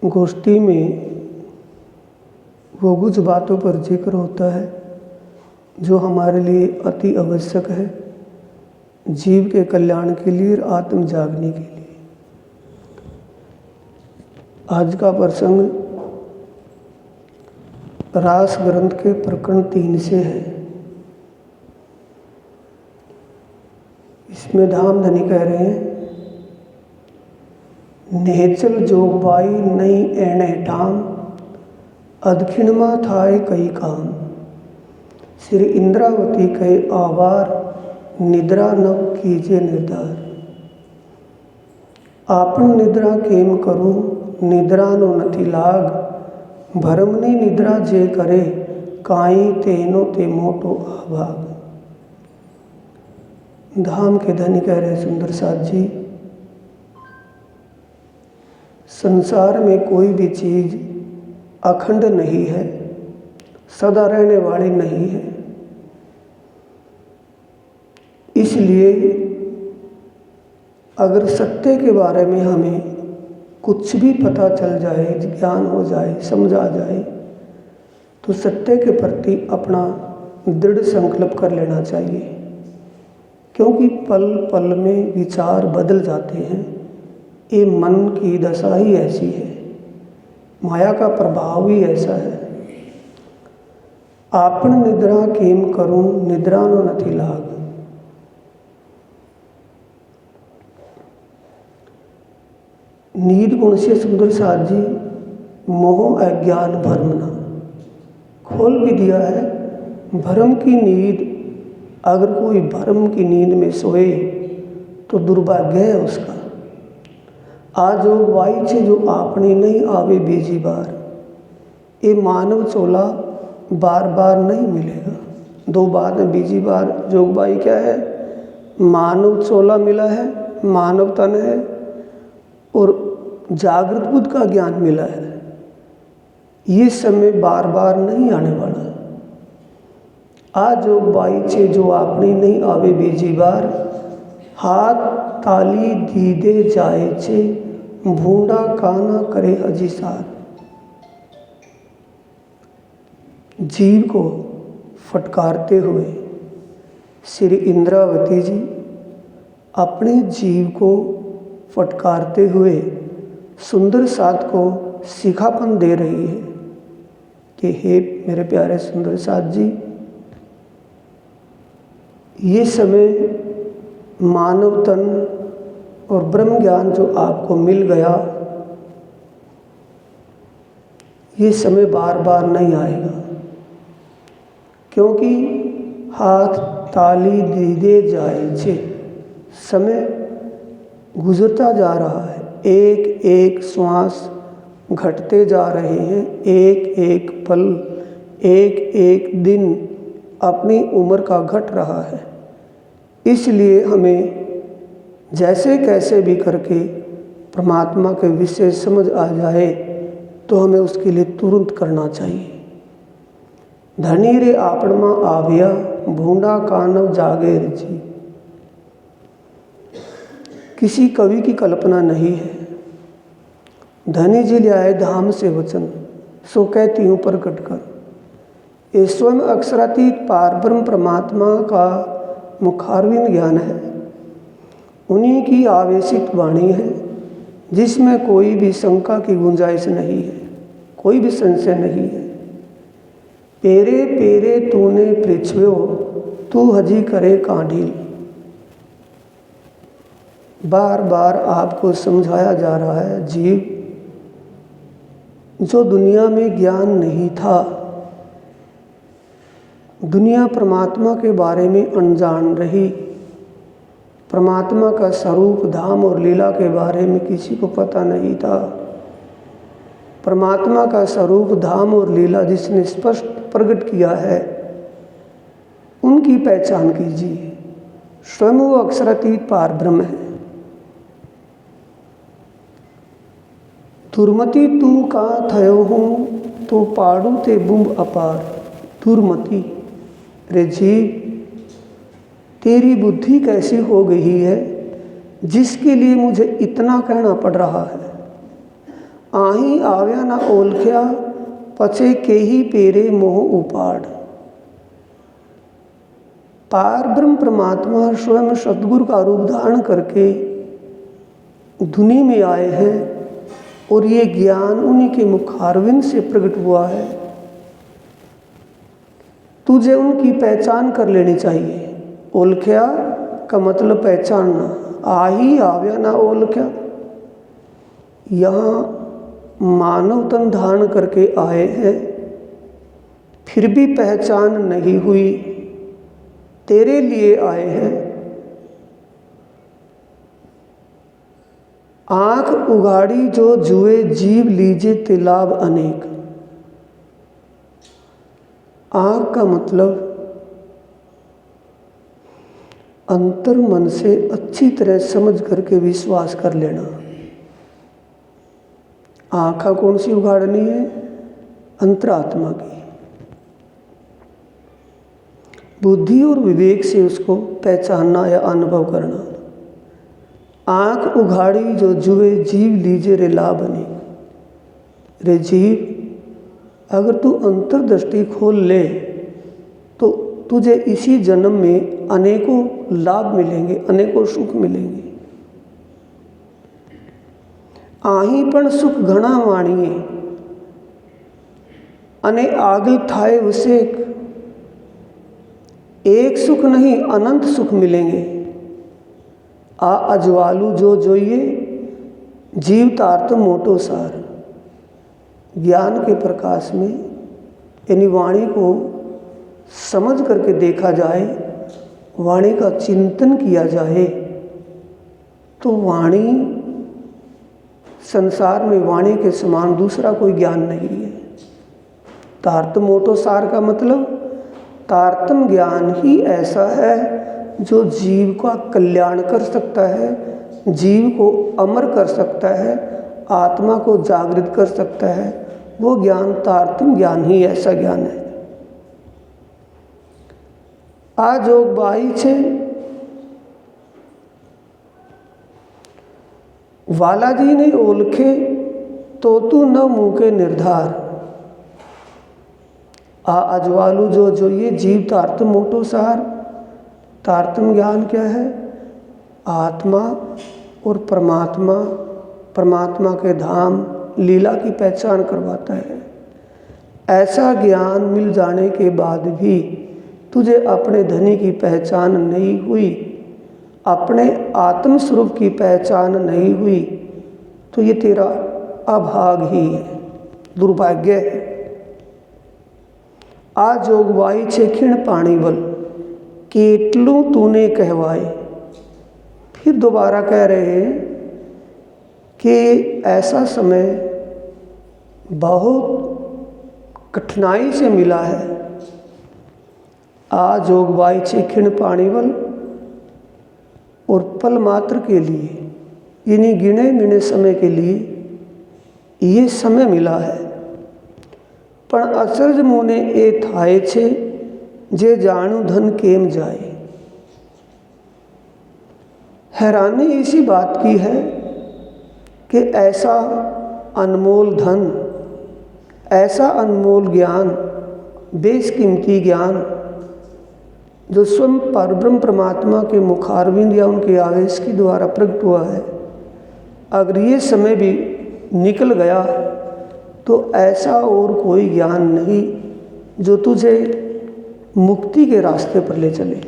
गोष्ठी में वो कुछ बातों पर जिक्र होता है जो हमारे लिए अति आवश्यक है, जीव के कल्याण के लिए और आत्म जागने के लिए। आज का प्रसंग रास ग्रंथ के प्रकरण 3 से है। इसमें धामधनी कह रहे हैं, नेचल जोगबाई नई एणे ठाम, अदखिणमा थाए कई काम। श्री इंद्रावती कहे आवार, निद्रा नव कीजे निर्धार। आपन निद्रा केम करूं, निद्रा नो नथी लाग। भरमनी निद्रा जे करे, काई तेनो ते मोटो आभाग। धाम के धनी कह रहे सुंदर साथ जी, संसार में कोई भी चीज अखंड नहीं है, सदा रहने वाली नहीं है। इसलिए अगर सत्य के बारे में हमें कुछ भी पता चल जाए, ज्ञान हो जाए, समझा जाए, तो सत्य के प्रति अपना दृढ़ संकल्प कर लेना चाहिए, क्योंकि पल पल में विचार बदल जाते हैं। ये मन की दशा ही ऐसी है, माया का प्रभाव ही ऐसा है। आपन निद्रा केम करूं, निद्रा नो नथी लाग। नींद गुण से सुंदर साथ जी, मोह अज्ञान भ्रम न। खोल भी दिया है, भ्रम की नींद। अगर कोई भ्रम की नींद में सोए तो दुर्भाग्य है उसका। आज वो वाई छे जो आपने नहीं आवे बीजी बार। ये मानव चोला बार बार नहीं मिलेगा। 2 बार में बीजी बार जोगबाई क्या है? मानव चोला मिला है, मानव तन है और जागृत बुद्ध का ज्ञान मिला है। ये समय बार बार नहीं आने वाला। आज जोगबाई छे जो आपने नहीं आवे बीजी बार। हाथ ताली दीदे जाए छे, भूंडा काना करे हजी सार। जीव को फटकारते हुए श्री इंद्रावती जी अपने जीव को फटकारते हुए सुंदर साथ को सिखापन दे रही है कि हे मेरे प्यारे सुंदर साथ जी, ये समय मानव तन और ब्रह्म ज्ञान जो आपको मिल गया, ये समय बार बार नहीं आएगा, क्योंकि हाथ ताली दीदे जाए छे। समय गुजरता जा रहा है, एक एक श्वास घटते जा रहे हैं, एक एक पल, एक एक दिन अपनी उम्र का घट रहा है। इसलिए हमें जैसे कैसे भी करके परमात्मा के विषय समझ आ जाए तो हमें उसके लिए तुरंत करना चाहिए। धनी रे आपणमा आविया, भूंडा कानव जागे जी। किसी कवि की कल्पना नहीं है। धनी जी ले आए धाम से वचन, सो कहती हूँ प्रकट कर। ये स्वयं अक्षरातीत पारब्रह्म परमात्मा का मुखारविंद ज्ञान है। उन्हीं की आवेशित वाणी है, जिसमें कोई भी शंका की गुंजाइश नहीं है, कोई भी संशय नहीं है। पेरे पेरे तूने पृछ्व्यो, तू हजी करे काढ़ील। बार बार आपको समझाया जा रहा है, जीव जो दुनिया में ज्ञान नहीं था, दुनिया परमात्मा के बारे में अनजान रही, परमात्मा का स्वरूप धाम और लीला के बारे में किसी को पता नहीं था। परमात्मा का स्वरूप धाम और लीला जिसने स्पष्ट प्रकट किया है, उनकी पहचान कीजिए। स्वयं वो अक्षरातीत पार ब्रह्म है। दुर्मति तू का थयो हूँ, तो पाड़ू ते बुंब अपार। दुर्मति रे जीव, तेरी बुद्धि कैसी हो गई है जिसके लिए मुझे इतना कहना पड़ रहा है। आही आव्या ना ओलख्या, पचे के ही पेरे मोह उपाड़। पार ब्रह्म परमात्मा स्वयं सतगुरु का रूप धारण करके दुनिया में आए हैं और ये ज्ञान उन्हीं के मुखारविंद से प्रकट हुआ है। तुझे उनकी पहचान कर लेनी चाहिए। ओलख्या का मतलब पहचानना। आही आव्या ना ओलख्या, यहाँ मानव तन धारण करके आए हैं, फिर भी पहचान नहीं हुई। तेरे लिए आए हैं। आंख उगाड़ी जो जुए जीव लीजे ते लाभ अनेक। आंख का मतलब अंतर मन से अच्छी तरह समझ करके विश्वास कर लेना। आंखा कौन सी उगाड़नी है? अंतरात्मा की। बुद्धि और विवेक से उसको पहचानना या अनुभव करना। आंख उघाड़ी जो जुए जीव लीजे रे लाभ अनेक। रे जीव, अगर तू अंतर्दृष्टि खोल ले तो तुझे इसी जन्म में अनेकों लाभ मिलेंगे, अनेकों सुख मिलेंगे। आही पण सुख घना वाणिये, अने आगल थाए वसेक। एक सुख नहीं, अनंत सुख मिलेंगे। आ अजवालू जो जोइए, जीव तार्थ मोटो सार। ज्ञान के प्रकाश में यानी वाणी को समझ करके देखा जाए, वाणी का चिंतन किया जाए, तो वाणी, संसार में वाणी के समान दूसरा कोई ज्ञान नहीं है। तार्त मोटो सार का मतलब तारतम ज्ञान ही ऐसा है जो जीव का कल्याण कर सकता है, जीव को अमर कर सकता है, आत्मा को जागृत कर सकता है। वो ज्ञान तारतम ज्ञान ही ऐसा ज्ञान है। आ जोगबाई छे वालाजी ने ओलखे तो तू न मूके निर्धार। आ अजवालू जो जोइए जीव तारतम मोटो सार। तारतम ज्ञान क्या है? आत्मा और परमात्मा, परमात्मा के धाम लीला की पहचान करवाता है। ऐसा ज्ञान मिल जाने के बाद भी तुझे अपने धनी की पहचान नहीं हुई, अपने आत्म स्वरूप की पहचान नहीं हुई, तो ये तेरा अभाग ही है, दुर्भाग्य है। आ जोगवाई छे खिण पाणी बल, केटलू तूने कहवाए। फिर दोबारा कह रहे हैं कि ऐसा समय बहुत कठिनाई से मिला है। आ जोगवाई छे खिण पाणी बल, और पल मात्र के लिए, यानी गिने मिने समय के लिए ये समय मिला है। पण अचरज मोने ए थाए छे, जे जानू धन केम जाए। हैरानी इसी बात की है कि ऐसा अनमोल धन, ऐसा अनमोल ज्ञान, बेशकीमती ज्ञान जो स्वयं परब्रह्म परमात्मा के मुखारविंद या उनके आवेश के द्वारा प्रकट हुआ है, अगर ये समय भी निकल गया तो ऐसा और कोई ज्ञान नहीं जो तुझे मुक्ति के रास्ते पर ले चले।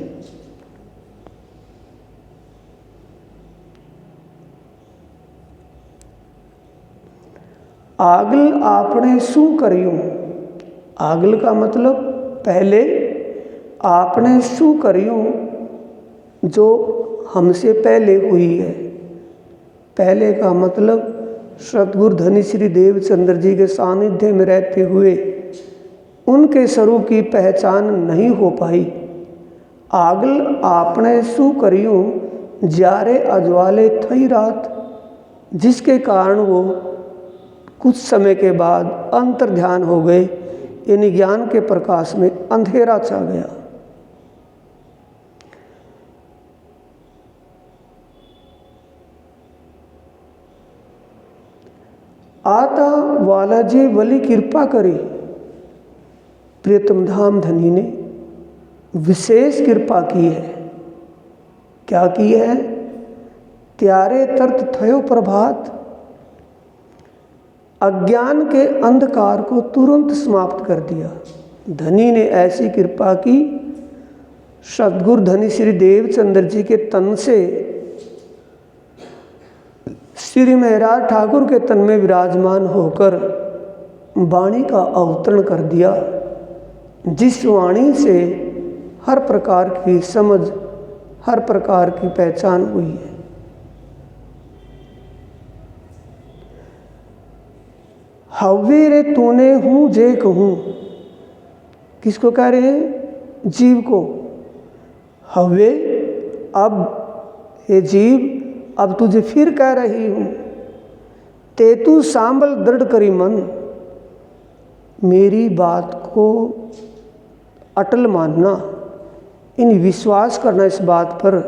आगल आपने शू करियो। आगल का मतलब पहले, आपने शू करियो जो हमसे पहले हुई है। पहले का मतलब सतगुरु धनी श्री देवचंद्र जी के सानिध्य में रहते हुए उनके स्वरूप की पहचान नहीं हो पाई। आगल आपने शू करियो जारे अजवाले थई रात, जिसके कारण वो कुछ समय के बाद अंतर ध्यान हो गए, यानी ज्ञान के प्रकाश में अंधेरा छा गया। आता वाला जी वली कृपा करी, प्रियतम धाम धनी ने विशेष कृपा की है। क्या की है? त्यारे तर्त थयो प्रभात, अज्ञान के अंधकार को तुरंत समाप्त कर दिया। धनी ने ऐसी कृपा की, सद्गुरु धनी श्री देवचंद्र जी के तन से श्री महाराज ठाकुर के तन में विराजमान होकर वाणी का अवतरण कर दिया, जिस वाणी से हर प्रकार की समझ, हर प्रकार की पहचान हुई है। हव्वे रे तूने हूँ जे कहूँ, किसको कह रहे हैं? जीव को। हव्वे, अब हे जीव, अब तुझे फिर कह रही हूँ, ते तू सांभल दृढ़ करी मन, मेरी बात को अटल मानना, इन विश्वास करना इस बात पर।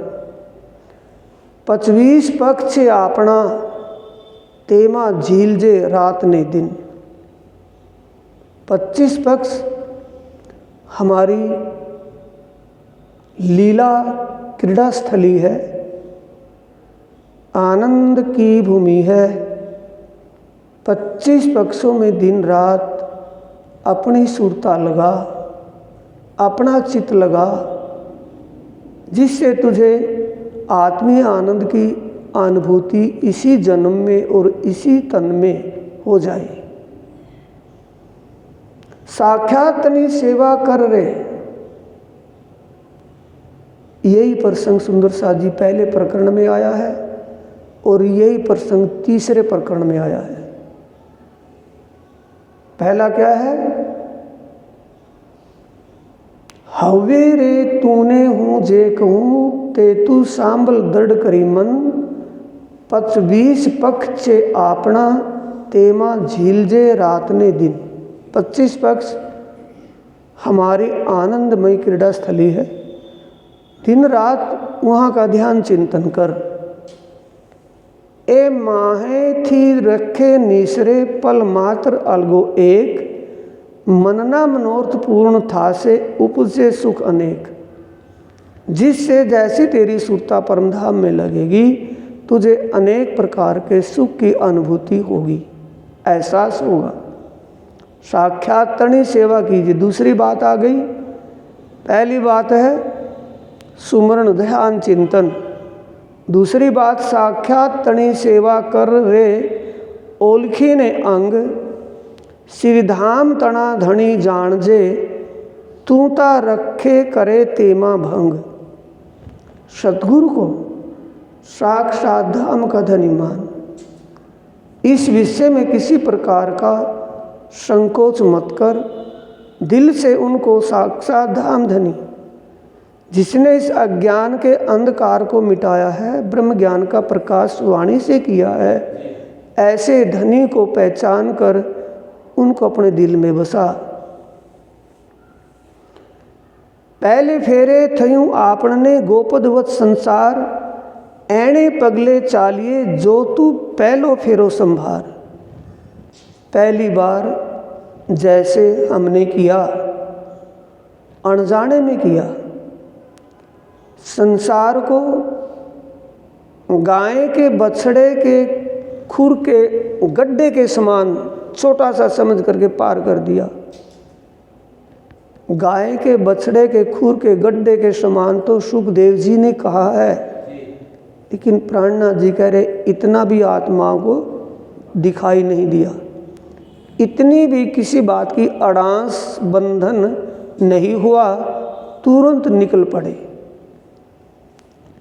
25 पक्ष आपना, तेमा झील जे रात ने दिन। 25 पक्ष हमारी लीला क्रीड़ा स्थली है, आनंद की भूमि है। 25 पक्षों में दिन रात अपनी सुरता लगा, अपना चित्त लगा, जिससे तुझे आत्मीय आनंद की अनुभूति इसी जन्म में और इसी तन में हो जाए। साक्षात तनी सेवा कर रे, यही प्रसंग सुंदर साथ जी पहले प्रकरण में आया है और यही प्रसंग तीसरे प्रकरण में आया है। पहला क्या है? हवे रे तूने हूँ जे कहूँ, ते तू सांभल दृढ़ करी मन, 25 पक्ष आपना, तेमा झील जे रात ने दिन। 25 पक्ष हमारी आनंदमय क्रीड़ा स्थली है, दिन रात वहाँ का ध्यान चिंतन कर। ए माहे थी रखे निसरे, पल मात्र अलगो एक, मनना मनोर्थ पूर्ण था से उपजे सुख अनेक। जिससे जैसी तेरी सुरता परमधाम में लगेगी, तुझे अनेक प्रकार के सुख की अनुभूति होगी, एहसास होगा। साक्षात तनी सेवा कीजिए। दूसरी बात आ गई। पहली बात है सुमरण ध्यान चिंतन, दूसरी बात साक्षात तनी सेवा कर रे, ओलखी ने अंग, श्रीधाम तना धनी जान जे, तूता रखे करे तेमा भंग। सतगुरु को साक्षात धाम का धनी मान। इस विषय में किसी प्रकार का संकोच मत कर, दिल से उनको साक्षात धाम धनी, जिसने इस अज्ञान के अंधकार को मिटाया है, ब्रह्म ज्ञान का प्रकाश वाणी से किया है, ऐसे धनी को पहचान कर उनको अपने दिल में बसा। पहले फेरे थयूं आपने गोपदवत संसार, ऐणे पगले चालिए जो तू पहलो फेरो संभार। पहली बार जैसे हमने किया, अनजाने में किया, संसार को गाय के बछड़े के खुर के गड्ढे के समान छोटा सा समझ करके पार कर दिया। गाय के बछड़े के खुर के गड्ढे के समान तो सुखदेव जी ने कहा है, लेकिन प्राणनाथ जी कह रहे इतना भी आत्मा को दिखाई नहीं दिया, इतनी भी किसी बात की अड़ांस बंधन नहीं हुआ, तुरंत निकल पड़े।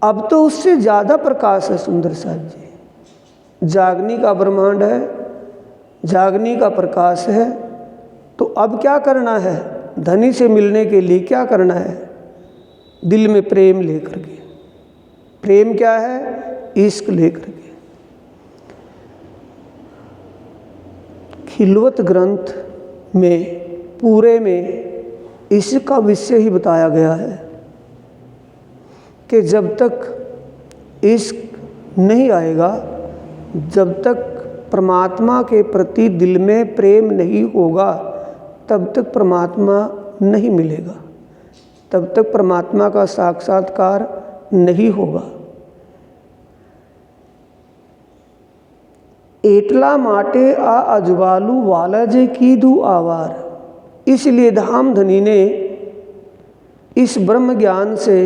अब तो उससे ज़्यादा प्रकाश है सुंदर साथ जी। जागनी का ब्रह्मांड है, जागनी का प्रकाश है। तो अब क्या करना है? धनी से मिलने के लिए क्या करना है? दिल में प्रेम लेकर के। प्रेम क्या है? इश्क लेकर के। खिलवत ग्रंथ में पूरे में इसका विषय ही बताया गया है कि जब तक इश्क नहीं आएगा, जब तक परमात्मा के प्रति दिल में प्रेम नहीं होगा तब तक परमात्मा नहीं मिलेगा, तब तक परमात्मा का साक्षात्कार नहीं होगा। एटला माटे आ अजवालू वालजे कीधु आवार। इसलिए धामधनी ने इस ब्रह्म ज्ञान से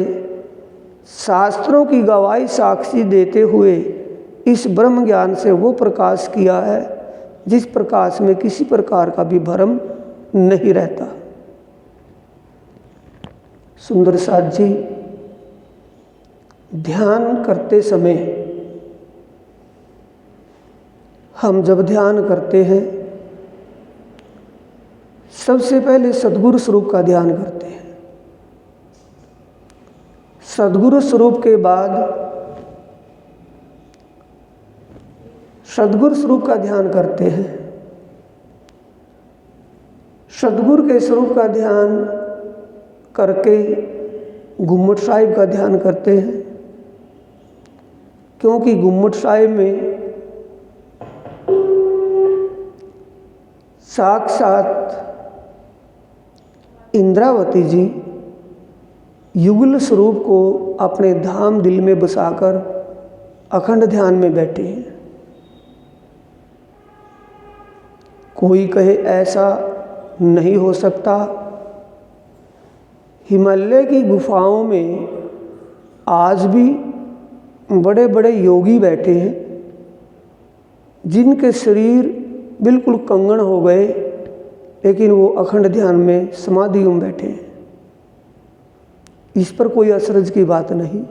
शास्त्रों की गवाही साक्षी देते हुए इस ब्रह्म ज्ञान से वो प्रकाश किया है जिस प्रकाश में किसी प्रकार का भी भ्रम नहीं रहता। सुंदर साथ जी, ध्यान करते समय हम जब ध्यान करते हैं सबसे पहले सद्गुरु स्वरूप का ध्यान करते हैं। सद्गुरु स्वरूप के बाद सद्गुरु स्वरूप का ध्यान करते हैं। सद्गुरु के स्वरूप का ध्यान करके गुम्मट साहिब का ध्यान करते हैं, क्योंकि गुम्मट साहिब में साक्षात इंद्रावती जी युगल स्वरूप को अपने धाम दिल में बसाकर अखंड ध्यान में बैठे हैं। कोई कहे ऐसा नहीं हो सकता। हिमालय की गुफाओं में आज भी बड़े बड़े योगी बैठे हैं जिनके शरीर बिल्कुल कंगन हो गए, लेकिन वो अखंड ध्यान में समाधियों में बैठे हैं। इस पर कोई अचरज की बात नहीं,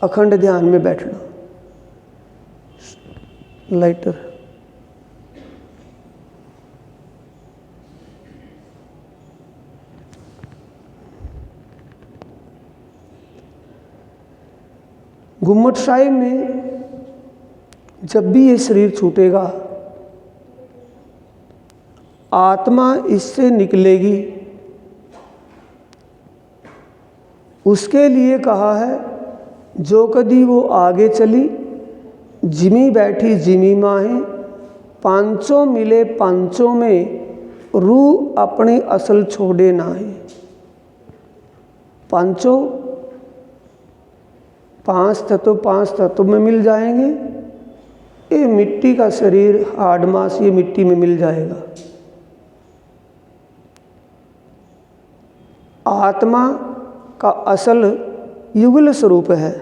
अखंड ध्यान में बैठना। लाइटर गुम्मट साहिब में जब भी ये शरीर छूटेगा आत्मा इससे निकलेगी। उसके लिए कहा है जो कदी वो आगे चली जिमी बैठी जिमी माहे, पांचों मिले पांचों में रूह अपनी असल छोड़े नाहे। पांचों पांच तत्व में मिल जाएंगे। ये मिट्टी का शरीर हाड़ मांस ये मिट्टी में मिल जाएगा। आत्मा का असल युगल स्वरूप है।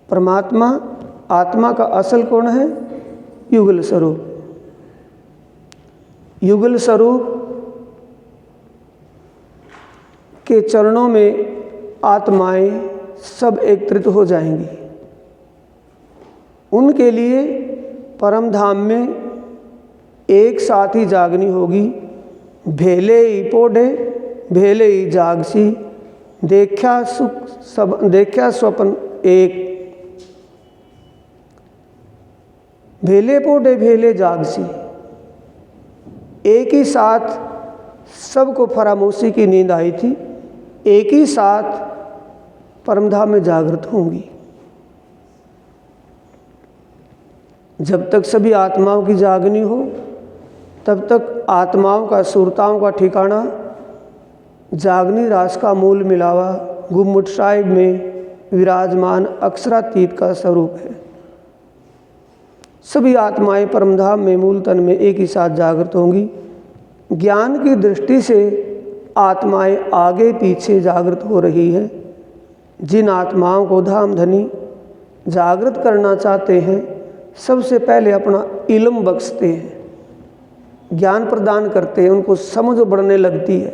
परमात्मा आत्मा का असल कौन है? युगल स्वरूप। युगल स्वरूप के चरणों में आत्माएं सब एकत्रित हो जाएंगी। उनके लिए परम धाम में एक साथ ही जागनी होगी। भेले ही पोढ़े भेले ही जागसी, देखा सुख सब देखा स्वप्न एक। भेले पोढ़े भेले जागसी, एक ही साथ सबको फरामोशी की नींद आई थी, एक ही साथ परमधाम में जागृत होंगी। जब तक सभी आत्माओं की जागनी हो तब तक आत्माओं का सुरताओं का ठिकाना जागनी रास का मूल मिलावा गुम्मट साहिब में विराजमान अक्षरातीत का स्वरूप है। सभी आत्माएं परमधाम में मूल तन में एक ही साथ जागृत होंगी। ज्ञान की दृष्टि से आत्माएं आगे पीछे जागृत हो रही हैं। जिन आत्माओं को धामधनी जागृत करना चाहते हैं सबसे पहले अपना इल्म बख्शते हैं, ज्ञान प्रदान करते हैं, उनको समझ बढ़ने लगती है।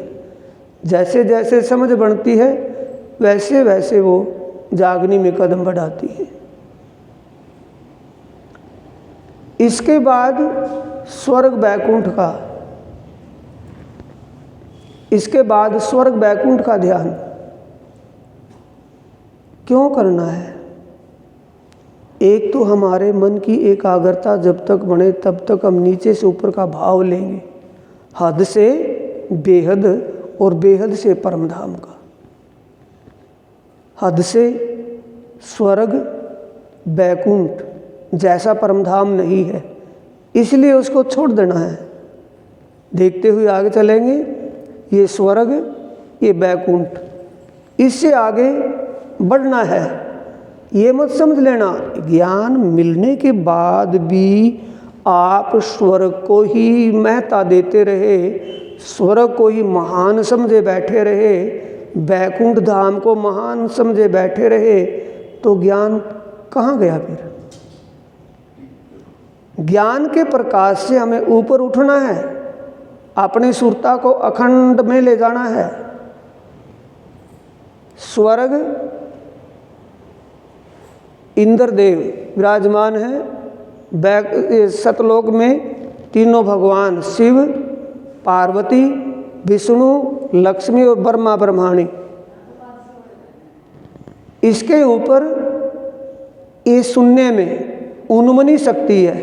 जैसे जैसे समझ बढ़ती है वैसे वैसे वो जागनी में कदम बढ़ाती है। इसके बाद स्वर्ग बैकुंठ का स्वर्ग बैकुंठ का ध्यान क्यों करना है? एक तो हमारे मन की एकाग्रता जब तक बने तब तक हम नीचे से ऊपर का भाव लेंगे। हद से बेहद और बेहद से परम धाम का। हद से स्वर्ग बैकुंठ जैसा परम धाम नहीं है, इसलिए उसको छोड़ देना है। देखते हुए आगे चलेंगे, ये स्वर्ग, ये बैकुंठ, इससे आगे बढ़ना है। ये मत समझ लेना ज्ञान मिलने के बाद भी आप स्वर्ग को ही महत्ता देते रहे, स्वर्ग को ही महान समझे बैठे रहे, बैकुंठ धाम को महान समझे बैठे रहे, तो ज्ञान कहाँ गया फिर? ज्ञान के प्रकाश से हमें ऊपर उठना है, अपनी सुरता को अखंड में ले जाना है। स्वर्ग इंद्रदेव विराजमान है, सतलोक में तीनों भगवान शिव, पार्वती, विष्णु, लक्ष्मी और ब्रह्मा ब्रह्माणी। इसके ऊपर ये शून्य में उन्मनी शक्ति है,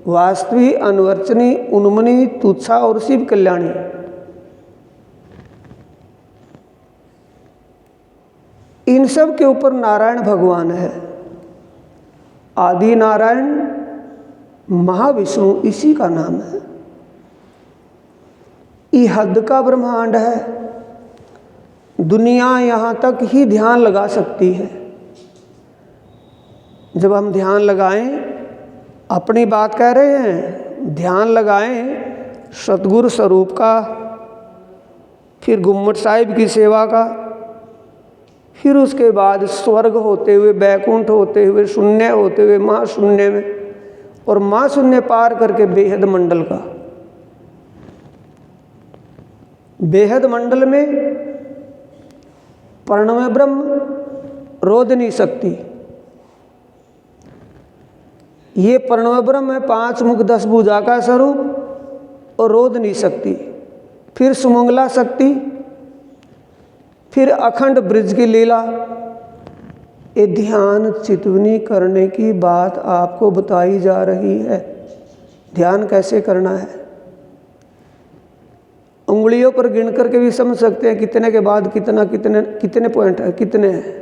वास्तवी, अनवर्चनी, उन्मनी, तुच्छा और शिव कल्याणी। इन सब के ऊपर नारायण भगवान है, आदि नारायण, महाविष्णु इसी का नाम है। ये हद का ब्रह्मांड है, दुनिया यहाँ तक ही ध्यान लगा सकती है। जब हम ध्यान लगाएं, अपनी बात कह रहे हैं, ध्यान लगाएं सतगुरु स्वरूप का, फिर गुम्मट साहिब की सेवा का, फिर उसके बाद स्वर्ग होते हुए, बैकुंठ होते हुए, शून्य होते हुए महाशून्य में, और महाशून्य पार करके बेहद मंडल का। बेहद मंडल में प्रणव ब्रह्म रोध नहीं सकती। ये प्रणव ब्रह्म है, 5 मुख 10 भुजा का स्वरूप, और रोध नहीं सकती। फिर सुमंगला शक्ति, फिर अखंड ब्रिज की लीला। ये ध्यान चितवनी करने की बात आपको बताई जा रही है। ध्यान कैसे करना है, उंगलियों पर गिन करके भी समझ सकते हैं कितने के बाद कितना, कितने पॉइंट है, कितने हैं।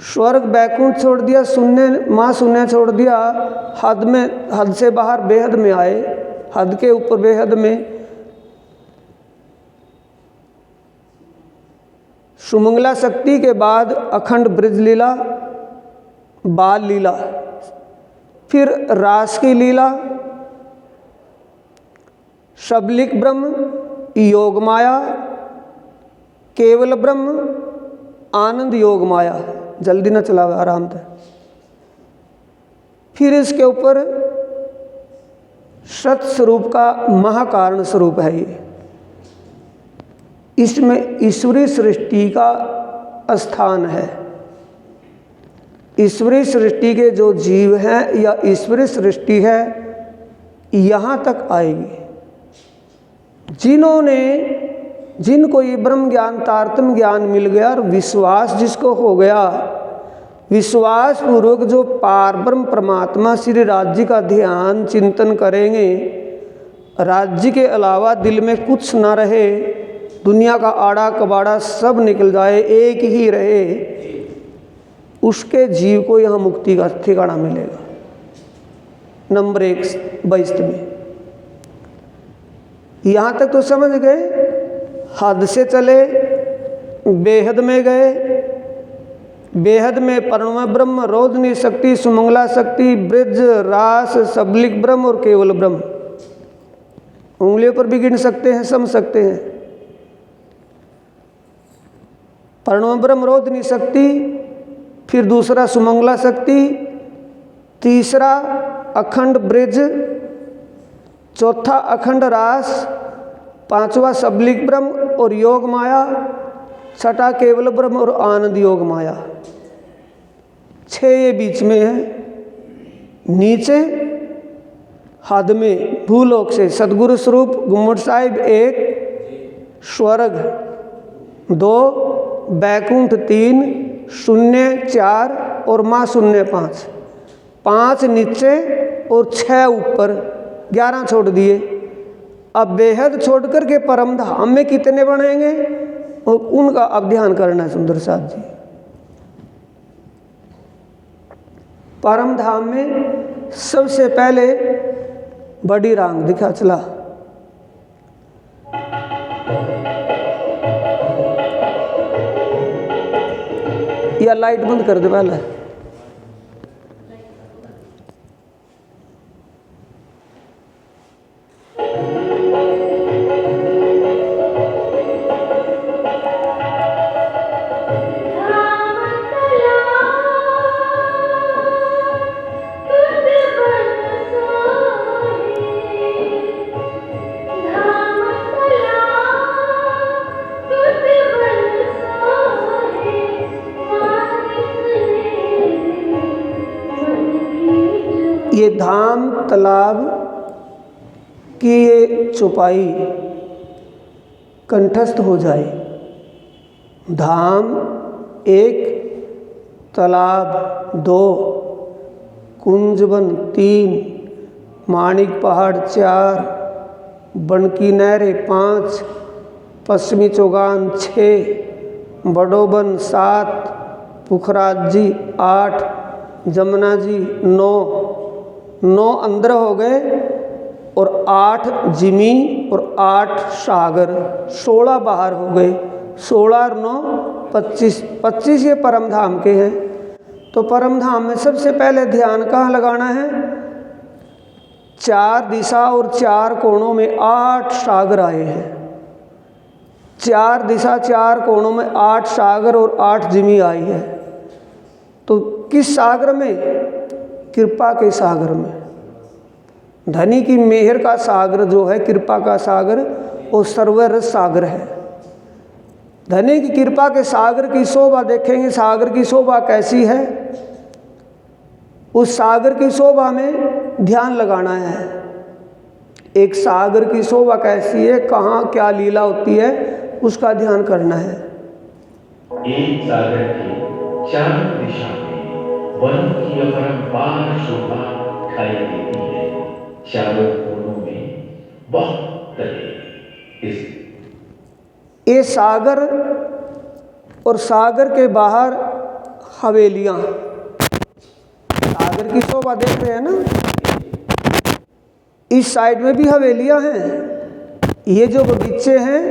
स्वर्ग बैकुंठ छोड़ दिया, शून्य माँ शून्य छोड़ दिया, हद में, हद से बाहर बेहद में आए, हद के ऊपर बेहद में सुमंगला शक्ति के बाद अखंड ब्रिज लीला, बाल लीला, फिर रास की लीला, शबलिक ब्रह्म, योग माया, केवल ब्रह्म, आनंद योग माया। जल्दी न चलावे, आराम से। फिर इसके ऊपर सत स्वरूप का महाकारण स्वरूप है ये। इसमें ईश्वरीय सृष्टि का स्थान है। ईश्वरीय सृष्टि के जो जीव हैं या ईश्वरीय सृष्टि है, यहाँ तक आएगी। जिनको ये ब्रह्म ज्ञान, तारतम्य ज्ञान मिल गया और विश्वास जिसको हो गया, विश्वास पूर्वक जो पार ब्रह्म परमात्मा श्री राज्य का ध्यान चिंतन करेंगे, राज्य के अलावा दिल में कुछ ना रहे, दुनिया का आड़ा कबाड़ा सब निकल जाए, एक ही रहे, उसके जीव को यहाँ मुक्ति का ठिकाना मिलेगा। नंबर 1 22 में। यहाँ तक तो समझ गए। हद से चले, बेहद में गए, बेहद में प्रणव ब्रह्म, रोध नहीं शक्ति, सुमंगला शक्ति, ब्रिज, रास, सबलिक ब्रह्म और केवल ब्रह्म। उंगलियों पर भी गिन सकते हैं, समझ सकते हैं। प्रणव ब्रह्म, रोध नहीं शक्ति, फिर दूसरा सुमंगला शक्ति, तीसरा अखंड ब्रिज, चौथा अखंड रास, पांचवा सबलिक ब्रह्म और योग माया, छठा केवल ब्रह्म और आनंद योग माया। 6 ये बीच में है। नीचे हद में भूलोक से सदगुरु स्वरूप गुम्मट साहिब 1, स्वर्ग 2, बैकुंठ 3, शून्य 4 और माँ शून्य 5। 5 नीचे और 6 ऊपर, 11 छोड़ दिए। अब बेहद छोड़ कर के परम धाम में कितने बनेंगे और उनका अब ध्यान करना है सुंदर साथ जी। परम धाम में सबसे पहले बड़ी रांग दिखा चला, या लाइट बंद कर दे पहले। ये धाम तालाब की ये चौपाई कंठस्थ हो जाए। धाम 1, तालाब 2, कुंजवन 3, माणिक पहाड़ 4, बनकी नहरें 5, पश्चिमी चौगान 6, बड़ोबन 7, पुखराज जी 8, जमुना जी 9 अंदर हो गए और 8 जिमी और 8 सागर, 16 बाहर हो गए। 16 और 9 25 ये परम धाम के हैं। तो परम धाम में सबसे पहले ध्यान कहाँ लगाना है? 4 दिशा और 4 कोणों में 8 सागर आए हैं। 4 दिशा 4 कोणों में 8 सागर और 8 जिमी आई है। तो किस सागर में? कृपा के सागर में। धनी की मेहर का सागर जो है, कृपा का सागर, वो सर्वरस सागर है। धनी की कृपा के सागर की शोभा देखेंगे। सागर की शोभा कैसी है? उस सागर की शोभा में ध्यान लगाना है। एक सागर की शोभा कैसी है, कहाँ क्या लीला होती है, उसका ध्यान करना है। एक सागर की चारों दिशा में वन की अपरंपार शोभा दिखाई देती है। चारों कोनों में बहुत तरह ये सागर और सागर के बाहर हवेलियां। सागर की शोभा देख रहे हैं ना, इस साइड में भी हवेलियां हैं। ये जो बगीचे हैं,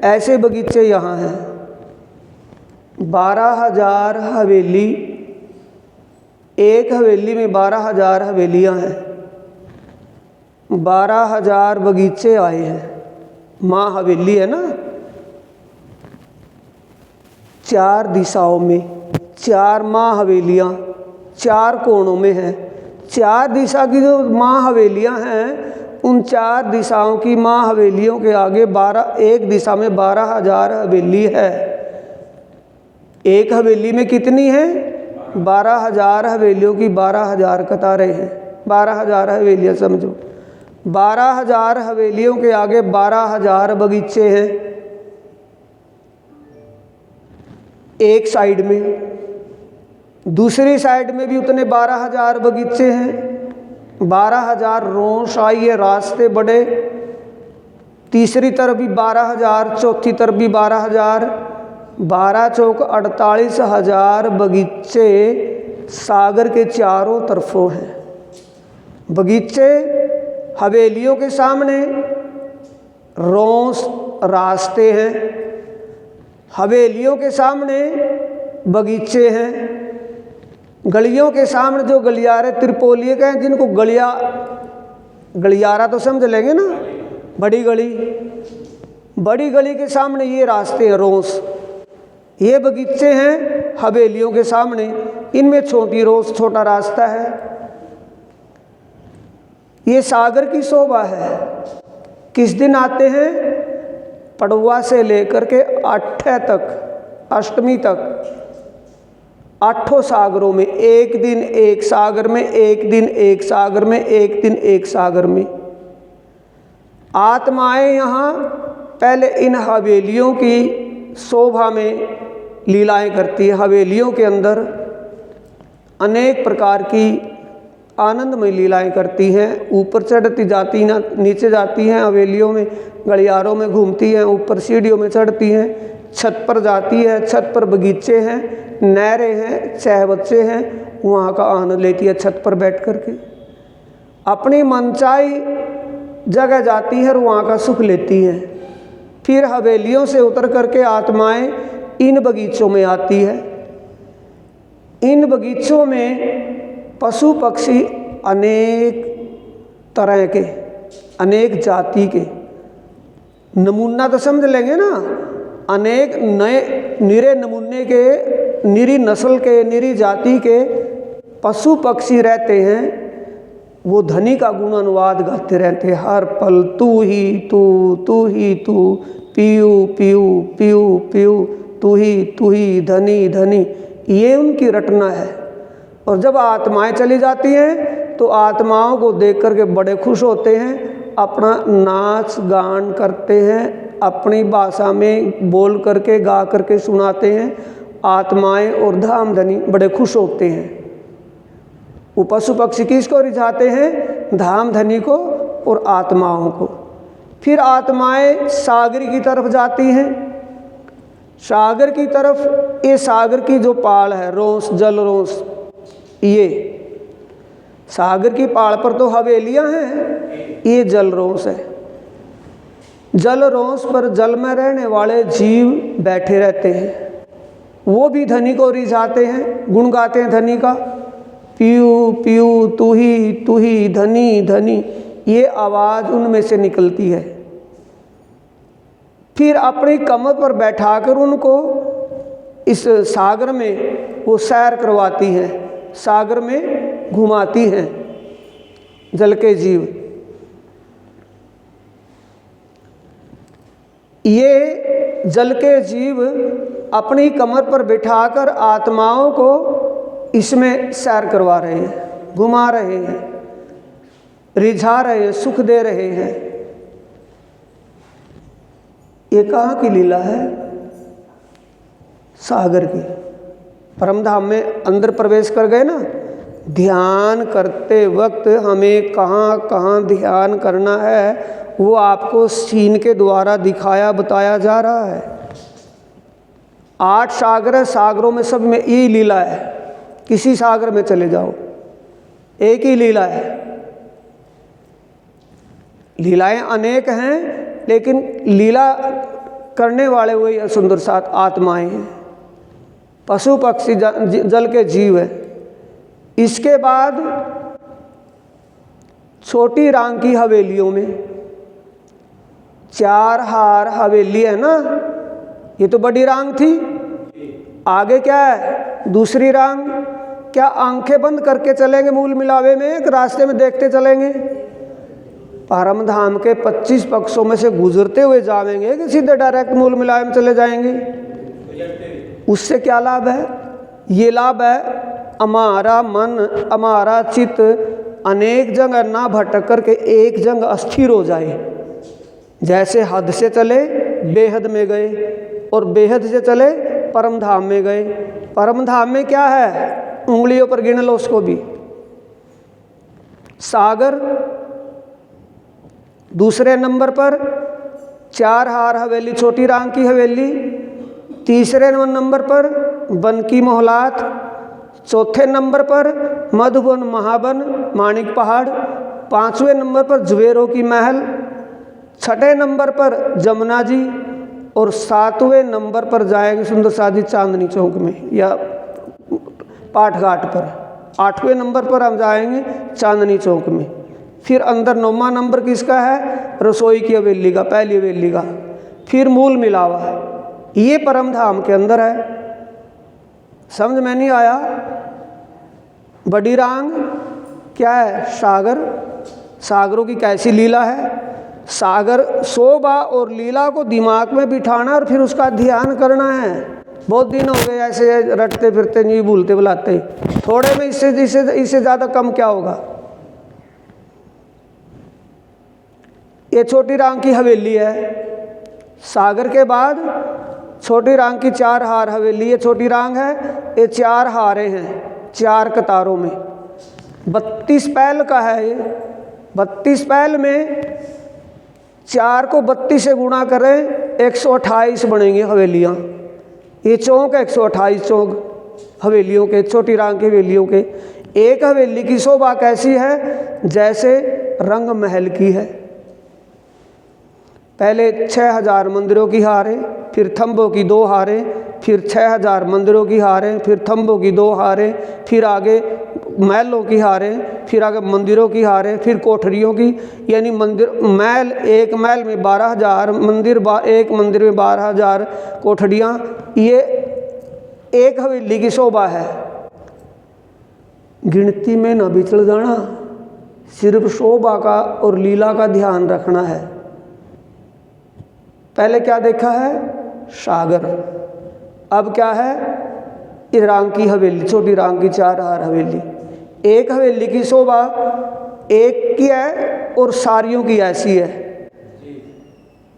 ऐसे बगीचे यहाँ हैं। 12,000 हवेली, एक हवेली में 12,000 हवेलियां हैं। 12,000 बगीचे आए हैं। माँ हवेली है ना, 4 दिशाओं में 4 माँ हवेलियाँ 4 कोणों में हैं। 4 दिशा की जो माँ हवेलियाँ हैं, उन 4 दिशाओं की माँ हवेलियों के आगे 12, एक दिशा में 12,000 हवेली है। एक हवेली में कितनी है? 12,000 हवेलियों की 12,000 कतारें हैं। 12,000 हवेलियाँ समझो। 12,000 हवेलियों के आगे 12,000 बगीचे हैं एक साइड में। दूसरी साइड में भी उतने 12,000 बगीचे हैं। 12,000 रोंस आई है, रास्ते बड़े। तीसरी तरफ भी 12,000, चौथी तरफ भी 12,000। 12 चौक 48,000 बगीचे सागर के चारों तरफों हैं। बगीचे हवेलियों के सामने रोंस रास्ते हैं। हवेलियों के सामने बगीचे हैं। गलियों के सामने जो गलियारे त्रिपोलिये के हैं, जिनको गलियारा तो समझ लेंगे ना, बड़ी गली। बड़ी गली के सामने ये रास्ते हैं रोंस। ये बगीचे हैं हवेलियों के सामने। इनमें छोटी रोंस, छोटा रास्ता है। ये सागर की शोभा है। किस दिन आते हैं? पड़ुआ से लेकर के 8 तक, अष्टमी तक, 8 सागरों में। एक दिन एक सागर में, एक दिन एक सागर में, एक दिन एक सागर में। आत्माएं यहाँ पहले इन हवेलियों की शोभा में लीलाएं करती है। हवेलियों के अंदर अनेक प्रकार की आनंदमय लीलाएं करती हैं। ऊपर चढ़ती जाती ना, नीचे जाती हैं, हवेलियों में गलियारों में घूमती हैं, ऊपर सीढ़ियों में चढ़ती हैं, छत पर जाती है, छत पर बगीचे हैं, नहरें हैं, चहबच्चे हैं, वहाँ का आनंद लेती है छत पर बैठ कर के। अपनी मनचाही जगह जाती है और वहाँ का सुख लेती हैं। फिर हवेलियों से उतर करके आत्माएं इन बगीचों में आती है। इन बगीचों में पशु पक्षी अनेक तरह के, अनेक जाति के, नमूना तो समझ लेंगे ना, अनेक नए निरे नमूने के, निरी नस्ल के, निरी जाति के पशु पक्षी रहते हैं। वो धनी का गुण अनुवाद गाते रहते हैं हर पल, तू ही तू ही तू, पीयू पीयू पीयू पीयू, तू ही धनी धनी, ये उनकी रटना है। और जब आत्माएं चली जाती हैं तो आत्माओं को देख करके बड़े खुश होते हैं, अपना नाच गान करते हैं, अपनी भाषा में बोल करके गा करके सुनाते हैं। आत्माएं और धाम धनी बड़े खुश होते हैं। वो पशु पक्षी किसको रिझाते हैं? धाम धनी को और आत्माओं को। फिर आत्माएं सागर की तरफ जाती हैं। सागर की तरफ, ये सागर की जो पाल है, रोंस, जल रोंस, ये सागर की पाल पर तो हवेलियां हैं, ये जल रोंस है। जल रोंस पर जल में रहने वाले जीव बैठे रहते हैं। वो भी धनी को रिझाते हैं, गुण गाते हैं धनी का, पीयू पीयू तू ही धनी धनी, ये आवाज़ उनमें से निकलती है। फिर अपनी कमर पर बैठाकर उनको इस सागर में वो सैर करवाती हैं, सागर में घुमाती हैं जल के जीव। ये जल के जीव अपनी कमर पर बिठाकर आत्माओं को इसमें सैर करवा रहे हैं, घुमा रहे हैं, रिझा रहे हैं, सुख दे रहे हैं। ये कहाँ की लीला है? सागर की। परमधाम में अंदर प्रवेश कर गए ना, ध्यान करते वक्त हमें कहाँ कहाँ ध्यान करना है वो आपको सीन के द्वारा दिखाया बताया जा रहा है। 8 सागर है, सागरों में सब में यही लीला है। किसी सागर में चले जाओ, एक ही लीला है। लीलाएं अनेक हैं, लेकिन लीला करने वाले वही सुंदर सात आत्माएं हैं, पशु पक्षी जल के जीव है। इसके बाद छोटी रांग की हवेलियों में 4 हार हवेली है ना, ये तो बड़ी रांग थी। आगे क्या है? दूसरी रांग। क्या आंखें बंद करके चलेंगे मूल मिलावे में, एक रास्ते में देखते चलेंगे? परम धाम के 25 पक्षों में से गुजरते हुए जाएंगे कि सीधे डायरेक्ट मूल मिलावे में चले जाएंगे? उससे क्या लाभ है? ये लाभ है हमारा मन, हमारा चित्त अनेक जगह ना भटक करके एक जगह अस्थिर हो जाए। जैसे हद से चले बेहद में गए, और बेहद से चले परम धाम में गए। परम धाम में क्या है? उंगलियों पर गिन लो उसको भी। सागर दूसरे नंबर पर, 4 हार हवेली छोटी रांग की हवेली। तीसरे नंबर पर बनकी मोहलात। चौथे नंबर पर मधुबन महाबन माणिक पहाड़। 5वें नंबर पर जुबेरों की महल। 6ठे नंबर पर जमुना जी, और 7वें नंबर पर जाएंगे सुंदर साजी चांदनी चौक में या पाठ घाट पर। 8वें नंबर पर हम जाएंगे चांदनी चौक में। फिर अंदर 9वां नंबर किसका है? रसोई की हवेली का, पहली हवेली का। फिर मूल मिलावा, ये परम धाम के अंदर है। समझ में नहीं आया? बड़ी रांग क्या है? सागर। सागरों की कैसी लीला है? सागर शोभा और लीला को दिमाग में बिठाना और फिर उसका ध्यान करना है। बहुत दिन हो गए ऐसे रटते फिरते, नहीं भूलते बुलाते, थोड़े में इससे ज़्यादा कम क्या होगा? ये छोटी रांग की हवेली है। सागर के बाद छोटी रांग की 4 हार हवेली। ये छोटी रांग है, ये 4 हारे हैं 4 कतारों में। 32 पैल का है ये। 32 पैल में 4 को 32 से गुणा करें 128 बनेंगे हवेलियाँ। ये चौक 128 चौक हवेलियों के, छोटी रांग की हवेलियों के। एक हवेली की शोभा कैसी है, जैसे रंग महल की है। पहले 6000 मंदिरों की हारें, फिर थंबों की 2 हारें, फिर 6000 मंदिरों की हारें, फिर थंबों की 2 हारें, फिर आगे महलों की हारें, फिर आगे मंदिरों की हारें, फिर कोठरियों की, यानी मंदिर महल, एक महल में 12000 मंदिर, एक मंदिर में 12000 कोठरियाँ। ये एक हवेली की शोभा है। गिनती में न बिचड़ जाना, सिर्फ शोभा का और लीला का ध्यान रखना है। पहले क्या देखा है, सागर। अब क्या है, ये रांग की हवेली, छोटी रांग की 4 हार हवेली। एक हवेली की शोभा एक की है और सारियों की ऐसी है।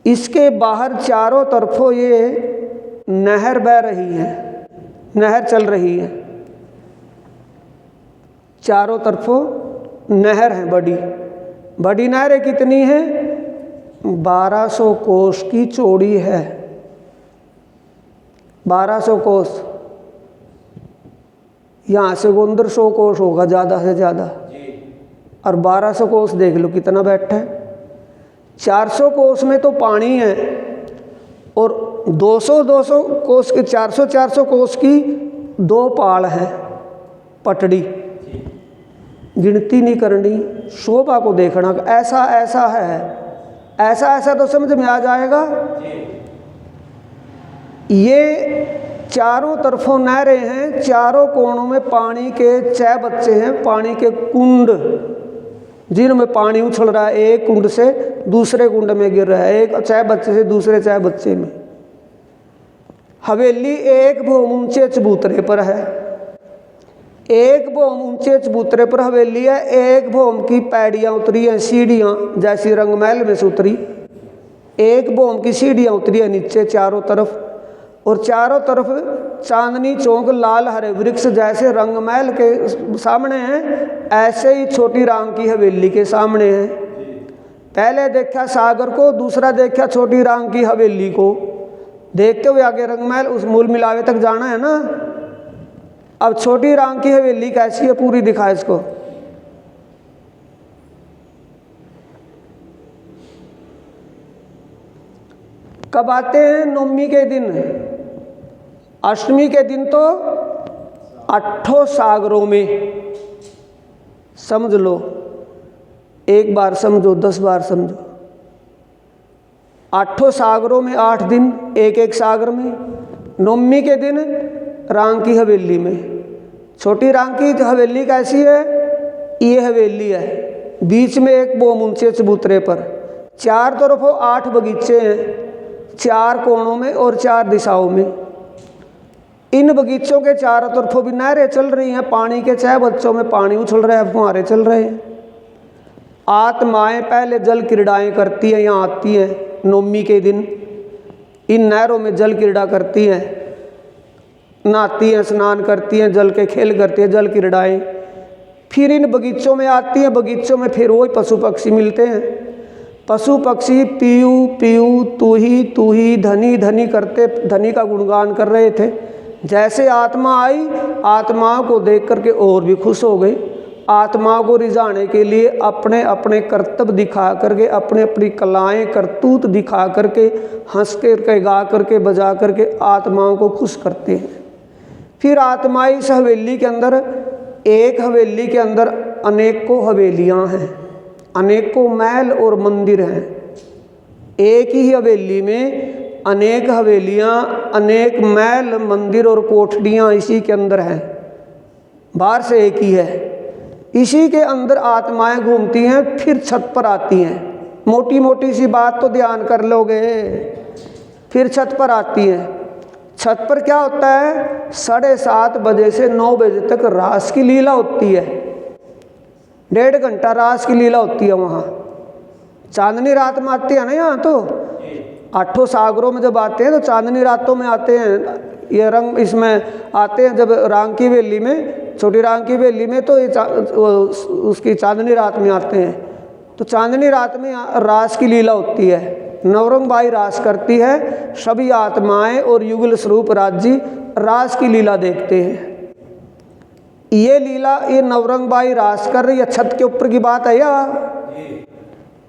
इसके बाहर चारों तरफों ये नहर बह रही है, नहर चल रही है, चारों तरफों नहर है। बड़ी बड़ी नहरें कितनी हैं, 1200 कोस की चौड़ी है। 1200 कोस, यहाँ से गोंदर 100 कोस होगा ज़्यादा से ज़्यादा, और 1200 कोस देख लो कितना बैठा है। 400 कोस में तो पानी है, और 200 कोस के 400 कोस की 2 पाल है, पटड़ी। गिनती नहीं करनी, शोभा को देखना, ऐसा ऐसा है, ऐसा ऐसा तो समझ में आ जाएगा। ये चारों तरफों नहरें हैं, चारों कोनों में पानी के 6 बच्चे हैं, पानी के कुंड, जिनमें पानी उछल रहा है, एक कुंड से दूसरे कुंड में गिर रहा है, एक 6 बच्चे से दूसरे 6 बच्चे में। हवेली एक भौम ऊंचे चबूतरे पर है, एक भौम ऊंचे चबूतरे पर हवेली है। एक भौम की पैड़ियाँ उतरी हैं, सीढ़ियाँ जैसी रंगमहल में से उतरी। एक भौम की सीढ़ियाँ उतरी हैं नीचे चारों तरफ, और चारों तरफ चांदनी चौक लाल हरे वृक्ष जैसे रंगमहल के सामने हैं, ऐसे ही छोटी रांग की हवेली के सामने हैं। पहले देखा सागर को, दूसरा देखा छोटी रांग की हवेली को। देखते हुए आगे रंगमहल उस मूल मिलावे तक जाना है ना। अब छोटी रांग की हवेली कैसी है, पूरी दिखा इसको। कब आते हैं, नवमी के दिन। अष्टमी के दिन तो 8 सागरों में, समझ लो, एक बार समझो 10 बार समझो। 8 सागरों में 8 दिन, एक एक सागर में। नवमी के दिन रांग की हवेली में। छोटी रांग की हवेली कैसी है, ये हवेली है, बीच में एक बोम ऊंचे चबूतरे पर, चार तरफों 8 बगीचे हैं, 4 कोणों में और 4 दिशाओं में। इन बगीचों के चारों तरफों भी नहरें चल रही हैं, पानी के 6 बच्चों में पानी उछल रहा है, फुहारे चल रहे हैं। आत्माएं पहले जल क्रीड़ाएँ करती हैं, यहाँ आती हैं नवमी के दिन, इन नहरों में जल क्रीड़ा करती हैं, नहाती हैं, स्नान करती हैं, जल के खेल करती हैं, जल क्रीड़ाएँ। फिर इन बगीचों में आती हैं, बगीचों में फिर वही पशु पक्षी मिलते हैं। पशु पक्षी पीयू पीयू तू ही धनी धनी करते धनी का गुणगान कर रहे थे। जैसे आत्मा आई, आत्माओं को देख करके और भी खुश हो गई। आत्माओं को रिझाने के लिए अपने अपने कर्तव्य दिखा करके, अपने अपनी कलाएं करतूत दिखा करके, हंस करके, गा करके, बजा करके आत्माओं को खुश करते हैं। फिर आत्माएं इस हवेली के अंदर, एक हवेली के अंदर अनेकों हवेलियां हैं, अनेकों महल और मंदिर हैं। एक ही हवेली में अनेक हवेलियां, अनेक महल, मंदिर और कोठरियां इसी के अंदर हैं, बाहर से एक ही है। इसी के अंदर आत्माएं घूमती हैं, फिर छत पर आती हैं। मोटी मोटी सी बात तो ध्यान कर लोगे। फिर छत पर आती हैं। छत पर क्या होता है, 7:30 बजे से 9 बजे तक रास की लीला होती है। 1.5 घंटा रास की लीला होती है वहाँ। चांदनी रात में आती है ना, यहाँ तो 8 सागरों में जब आते हैं तो चांदनी रातों में आते हैं। ये रंग इसमें आते हैं जब रांग की हवेली में छोटी राम की हवेली में तो उसकी चांदनी रात में आते हैं। तो चांदनी रात में रास की लीला होती है, नवरंग बाई रास करती है, सभी आत्माएं और युगल स्वरूप राज्य रास की लीला देखते हैं। ये लीला, ये नवरंग बाई रास कर रही है, छत के ऊपर की बात है या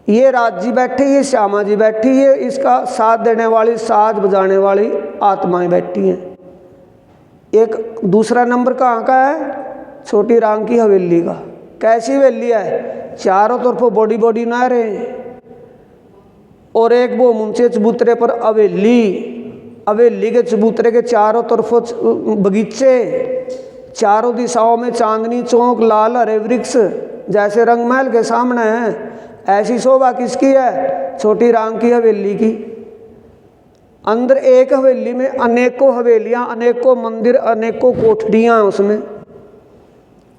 ये राज जी बैठी, ये श्यामा जी बैठी है, इसका साथ देने वाली, साज बजाने वाली आत्माएं बैठी हैं। एक दूसरा नंबर कहाँ का है? छोटी राम की हवेली का। कैसी हवेली है? चारों तरफ बड़ी बड़ी नहरें और एक वो ऊंचे चबूतरे पर हवेली, हवेली के चबूतरे के चारों तरफ बगीचे, चारों दिशाओं में चांदनी चौक, लाल हरे वृक्ष जैसे रंगमहल के सामने हैं। ऐसी शोभा किसकी है? छोटी राम की हवेली की। अंदर एक हवेली में अनेकों हवेलियां, अनेकों मंदिर, अनेकों कोठरियां हैं उसमें।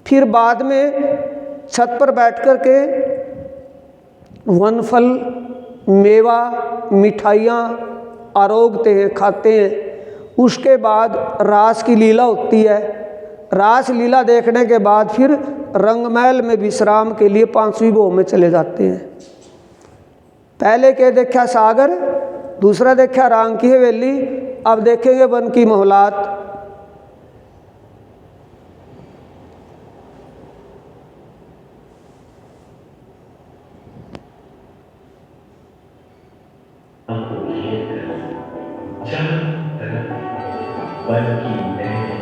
फिर बाद में छत पर बैठ कर के वन फल, मेवा, मिठाइयाँ आरोगते हैं, खाते हैं। उसके बाद रास की लीला होती है। रास लीला देखने के बाद फिर रंगमहल में विश्राम के लिए 5वीं भोग में चले जाते हैं। पहले के देखा सागर, दूसरा देखा राम की हवेली, अब देखेंगे वन की मोहलात। वन की नहरें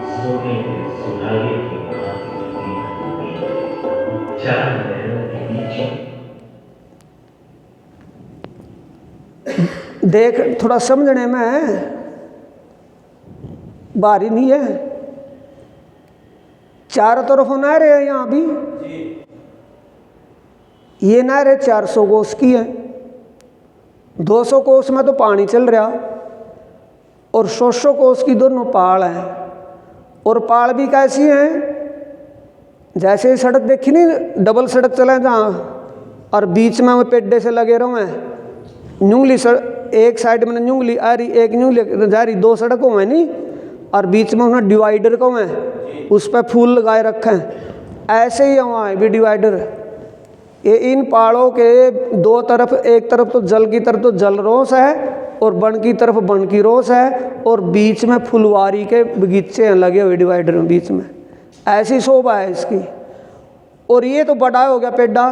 सोने के सुहागे की भांति चार नहरों के बीच देख, थोड़ा समझने में भारी नहीं है। चारों तरफ नहरें हैं यहाँ भी। ये नहरें 400 कोस की है, 200 कोस में तो पानी चल रहा और 100 कोस की दोनों पहाड़ हैं। और पहाड़ भी कैसी हैं? जैसे सड़क देखी नहीं, डबल सड़क चले जहाँ और बीच में वो पेड्डे से लगे रहो हैं, न्यूंगली एक साइड में न्यूंगली आ रही, एक न्यूंगली जा रही, 2 सड़कों में नहीं, और बीच में उन्हें डिवाइडर को है, उस पर फूल लगाए रखे हैं। ऐसे ही वहाँ है भी डिवाइडर। ये इन पहाड़ों के 2 तरफ, एक तरफ तो जल की तरफ तो जल रोस है और बन की तरफ बन की रोस है, और बीच में फुलवारी के बगीचे हैं लगे हुए डिवाइडर में बीच में। ऐसी शोभा है इसकी। और ये तो बड़ा हो गया पेड्डा,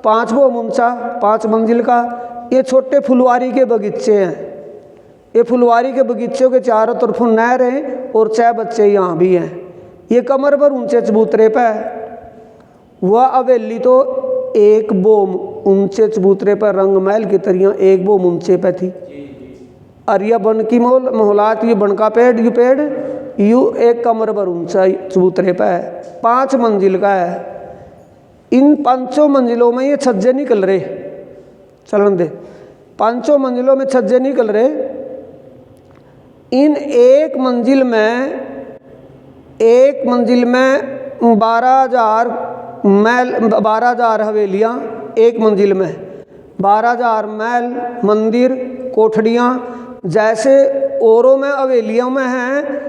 5 ऊंचा, 5 मंजिल का। ये छोटे फुलवारी के बगीचे हैं। ये फुलवारी के बगीचों के चारों तरफ नहर हैं और 6 बच्चे यहाँ भी हैं। ये कमर पर ऊंचे चबूतरे पे है। वह हवेली तो 1 बोम ऊंचे चबूतरे पर रंगमहल की तरह 1 बोम ऊंचे पे थी। और यह बन की मोहलात, ये बन का पेड़, ये पेड़ यू 1 कमर पर ऊंचा चबूतरे पे है, 5 मंजिल का है। इन 5 मंजिलों में ये छज्जे निकल रहे, चलन दे, 5 मंजिलों में छज्जे निकल रहे। इन एक मंजिल में 12,000 महल, 12,000 हवेलियाँ एक मंजिल में, 12,000 महल, मंदिर, कोठड़ियाँ जैसे औरों में हवेलियों में हैं।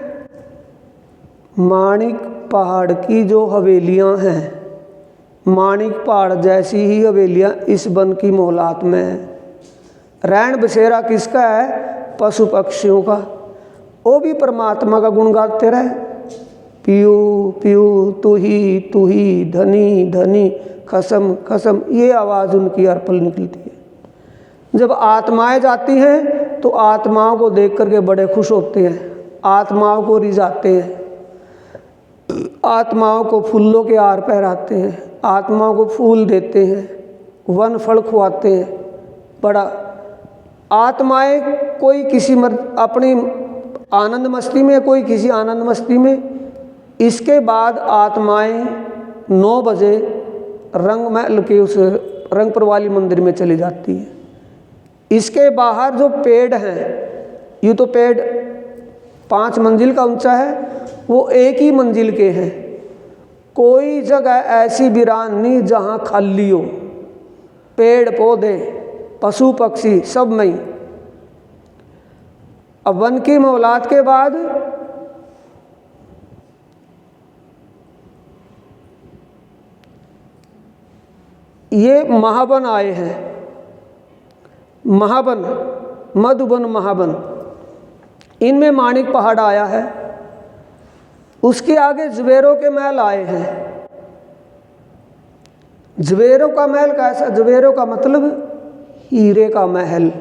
माणिक पहाड़ की जो हवेलियाँ हैं, माणिक पहाड़ जैसी ही हवेलियाँ इस वन की मोहलात में हैं। रैन बसेरा किसका है? पशु पक्षियों का। वो भी परमात्मा का गुण गाते रहे, पियू पियू तू ही धनी धनी खसम खसम, ये आवाज़ उनकी हर पल निकलती है। जब आत्माएं जाती हैं तो आत्माओं को देख करके बड़े खुश होते हैं, आत्माओं को रिझाते हैं, आत्माओं को फूलों के हार पहराते हैं, आत्माओं को फूल देते हैं, वन फल खुआते हैं। बड़ा आत्माएं कोई किसी अपनी आनंद मस्ती में, कोई किसी आनंद मस्ती में। इसके बाद आत्माएं 9 बजे रंगमहल के उस रंगपुर वाली मंदिर में चली जाती है। इसके बाहर जो पेड़ हैं, यूँ तो पेड़ 5 मंजिल का ऊंचा है, वो एक ही मंजिल के हैं। कोई जगह ऐसी वीरान नहीं जहाँ खाली हो, पेड़ पौधे पशु पक्षी सब में ही। अब वन की मोहलात के बाद ये महावन आए हैं, महावन, मधुबन महावन, इनमें माणिक पहाड़ आया है। उसके आगे जवेरों के महल आए हैं। जवेरों का महल कैसा? जवेरों का मतलब हीरे का महल।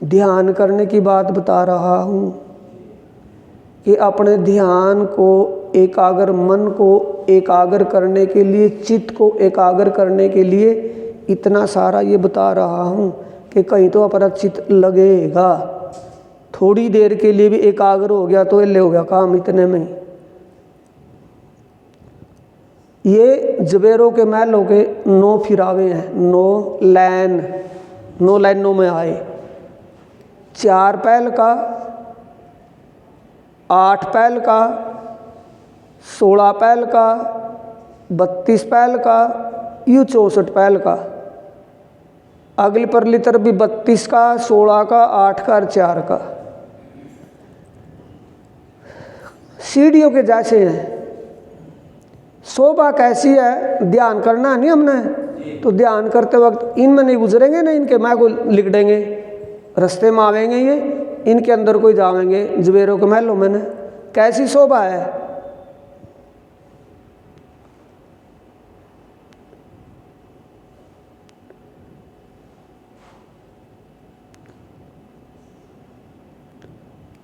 ध्यान करने की बात बता रहा हूँ कि अपने ध्यान को एकाग्र, मन को एकाग्र करने के लिए, चित्त को एकाग्र करने के लिए इतना सारा ये बता रहा हूँ कि कहीं तो अपना चित्त लगेगा। थोड़ी देर के लिए भी एकाग्र हो गया तो ले हो गया काम इतने में। ये जवेरों के महलों के 9 फिरावे हैं, 9 लाइनों में आए। 4 पैल का, 8 पैल का, 16 पैल का, 32 पैल का, यूँ 64 पैल का। अगली परली तरफ भी 32 का, 16 का, 8 का और 4 का। सीढ़ियों के जैसे हैं। शोभा कैसी है? ध्यान करना नहीं हमने, तो ध्यान करते वक्त इनमें नहीं गुजरेंगे ना, इनके मैं को लिख देंगे, रास्ते में आवेंगे ये, इनके अंदर कोई जावेंगे जवेरों के महलों में। कैसी शोभा है?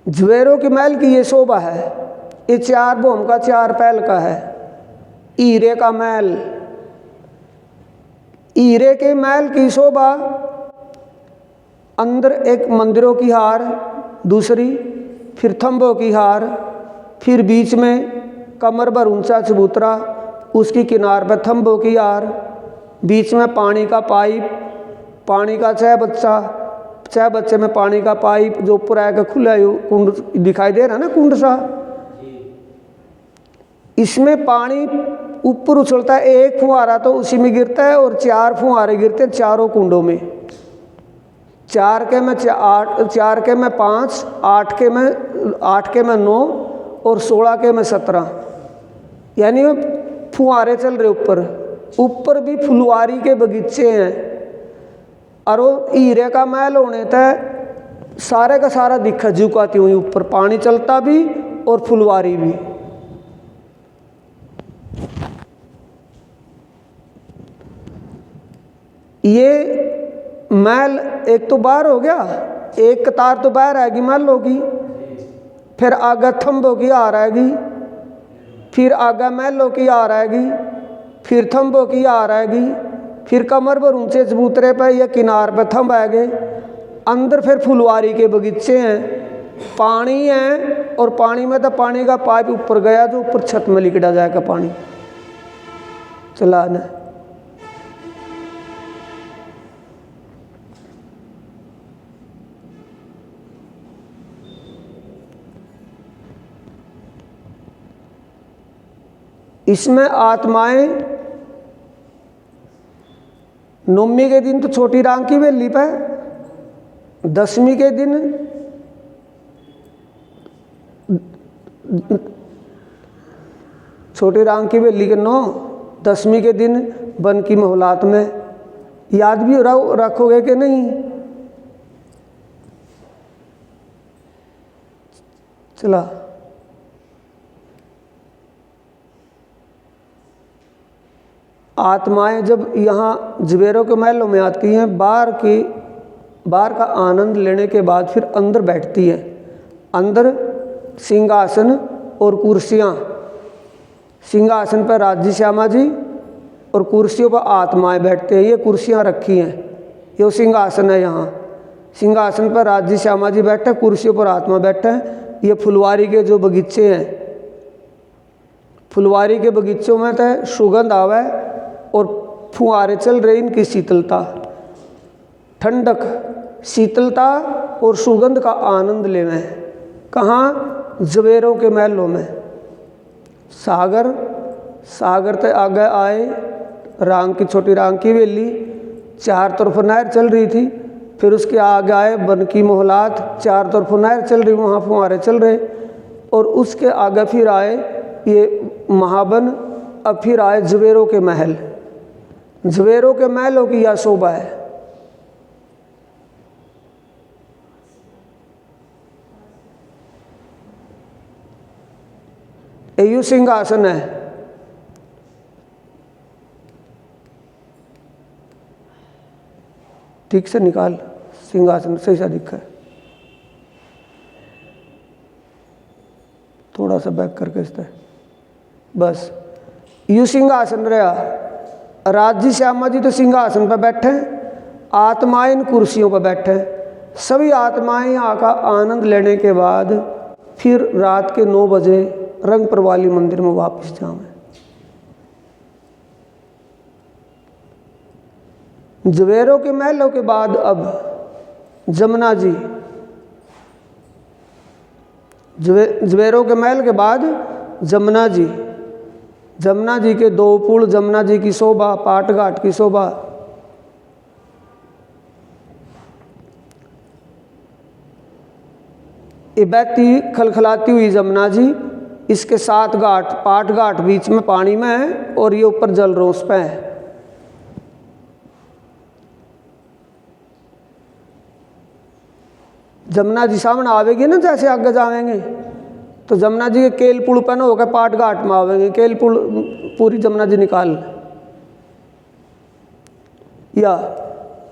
जवेरों के महल की ये शोभा है। ये 4 भौम का, 4 पैल का है। हीरे का महल, हीरे के महल की शोभा, अंदर एक मंदिरों की हार, दूसरी फिर थंबों की हार, फिर बीच में कमर भर ऊंचा चबूतरा, उसकी किनार पर थंबों की हार, बीच में पानी का पाइप, पानी का 6 बच्चे में पानी का पाइप जो ऊपर आकर खुला कुंड दिखाई दे रहा है ना, कुंड सा। इसमें पानी ऊपर उछलता है, एक फुहारा तो उसी में गिरता है और 4 फुहारे गिरते हैं चारों कुंडों में। 4 के में 8, 4 के में 5, 8 के में 9 और 16 के में 17, यानी फुहारे चल रहे ऊपर भी फुलवारी के बगीचे हैं। और वो हीरे का महल होने तक सारे का सारा दिखा झुकाती हुई, ऊपर पानी चलता भी और फुलवारी भी। ये महल एक तो बाहर हो गया, एक कतार तो बाहर आएगी महलों की, फिर आगे थंबों की हार आएगी, फिर आगे महलों की हार आएगी, फिर थंबों की हार आएगी, फिर कमर पर ऊंचे चबूतरे पर या किनार पर थंब आएंगे। अंदर फिर फुलवारी के बगीचे हैं, पानी है और पानी में तो पानी का पाइप ऊपर गया जो ऊपर छत में लिकड़ा जाएगा पानी चलाना। इसमें आत्माएं 9वीं के दिन तो छोटी रांग की वेली पे, 10वीं के दिन छोटी रांग की वेली के 9, 10वीं के दिन बन की मोहलात में। याद भी रखोगे कि नहीं? चला आत्माएं जब यहाँ जवेरों के महलों में आती हैं, बाहर का आनंद लेने के बाद फिर अंदर बैठती है। अंदर सिंहासन और कुर्सियाँ, सिंहासन पर राज्य श्यामा जी और कुर्सियों पर आत्माएं बैठते हैं। ये कुर्सियाँ रखी हैं, ये सिंहासन है। यहाँ सिंहासन पर राज्य श्यामा जी बैठे, कुर्सियों पर आत्मा बैठे हैं। ये फुलवारी के जो बगीचे हैं, फुलवारी के बगीचों में तो सुगंध आवे और फुहारे चल रहे, इनकी शीतलता, ठंडक, शीतलता और सुगंध का आनंद लेवे। कहाँ? जवेरों के महलों में। सागर ते आगे आए, रांग की छोटी रांग की वेली, 4 तरफ नहर चल रही थी। फिर उसके आगे आए बन की मोहलात, 4 तरफ नहर चल रही, वहाँ फुहारे चल रहे। और उसके आगे फिर आए ये महावन अब फिर आए जवेरों के महल। जवेरों के महलों की यह शोभा है। यू सिंहासन है। ठीक से निकाल, सिंहासन सही सा दिखा है। थोड़ा सा बैक करके इससे बस। यू सिंहासन रहा। राजी श्यामा जी तो सिंहासन पर बैठे, आत्माएं इन कुर्सियों पर बैठे। सभी आत्माएं यहाँ का आनंद लेने के बाद फिर रात के 9 बजे रंगपुर वाली मंदिर में वापस जावें। जवेरों के महलों के बाद अब जमुना जी, जवेरों के महल के बाद जमुना जी। जमुना जी के 2 पुल, जमुना जी की शोभा, पाट घाट की शोभा। ये बहती खलखलाती हुई जमुना जी, इसके 7 घाट, पाट घाट बीच में पानी में है और ये ऊपर जल रोस पे है। जमुना जी सामने आवेगी ना, जैसे आगे जाएंगे तो जमुना जी के केल पुल पर ना होकर पाट घाट में आवेंगे। केल पुल पूरी जमुना जी निकाल। या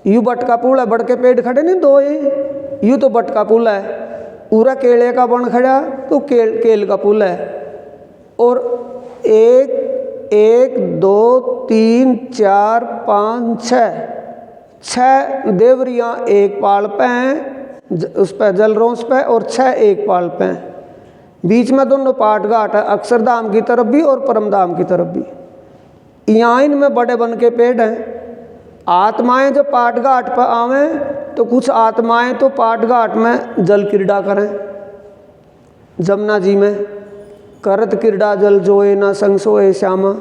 यू बटका पुल है, बड़ के पेड़ खड़े नहीं 2 ये, यू तो बटका पुल है। पूरा केले का बन खड़ा तो केल का पुल है। और 1 2 3 4 5 6 देवरियाँ एक पाल पे हैं, उस पर जलरोंस पे, और 6 एक पाल पे हैं। बीच में दोनों पाट घाट है, अक्षरधाम की तरफ भी और परमधाम की तरफ भी। यहाँ इनमें बड़े बन के पेड़ हैं। आत्माएं जब पाट घाट पर आवें तो कुछ आत्माएं तो पाट घाट में जल क्रीड़ा करें। जमुना जी में करत क्रीड़ा जल जोए ना संग सोए श्यामा,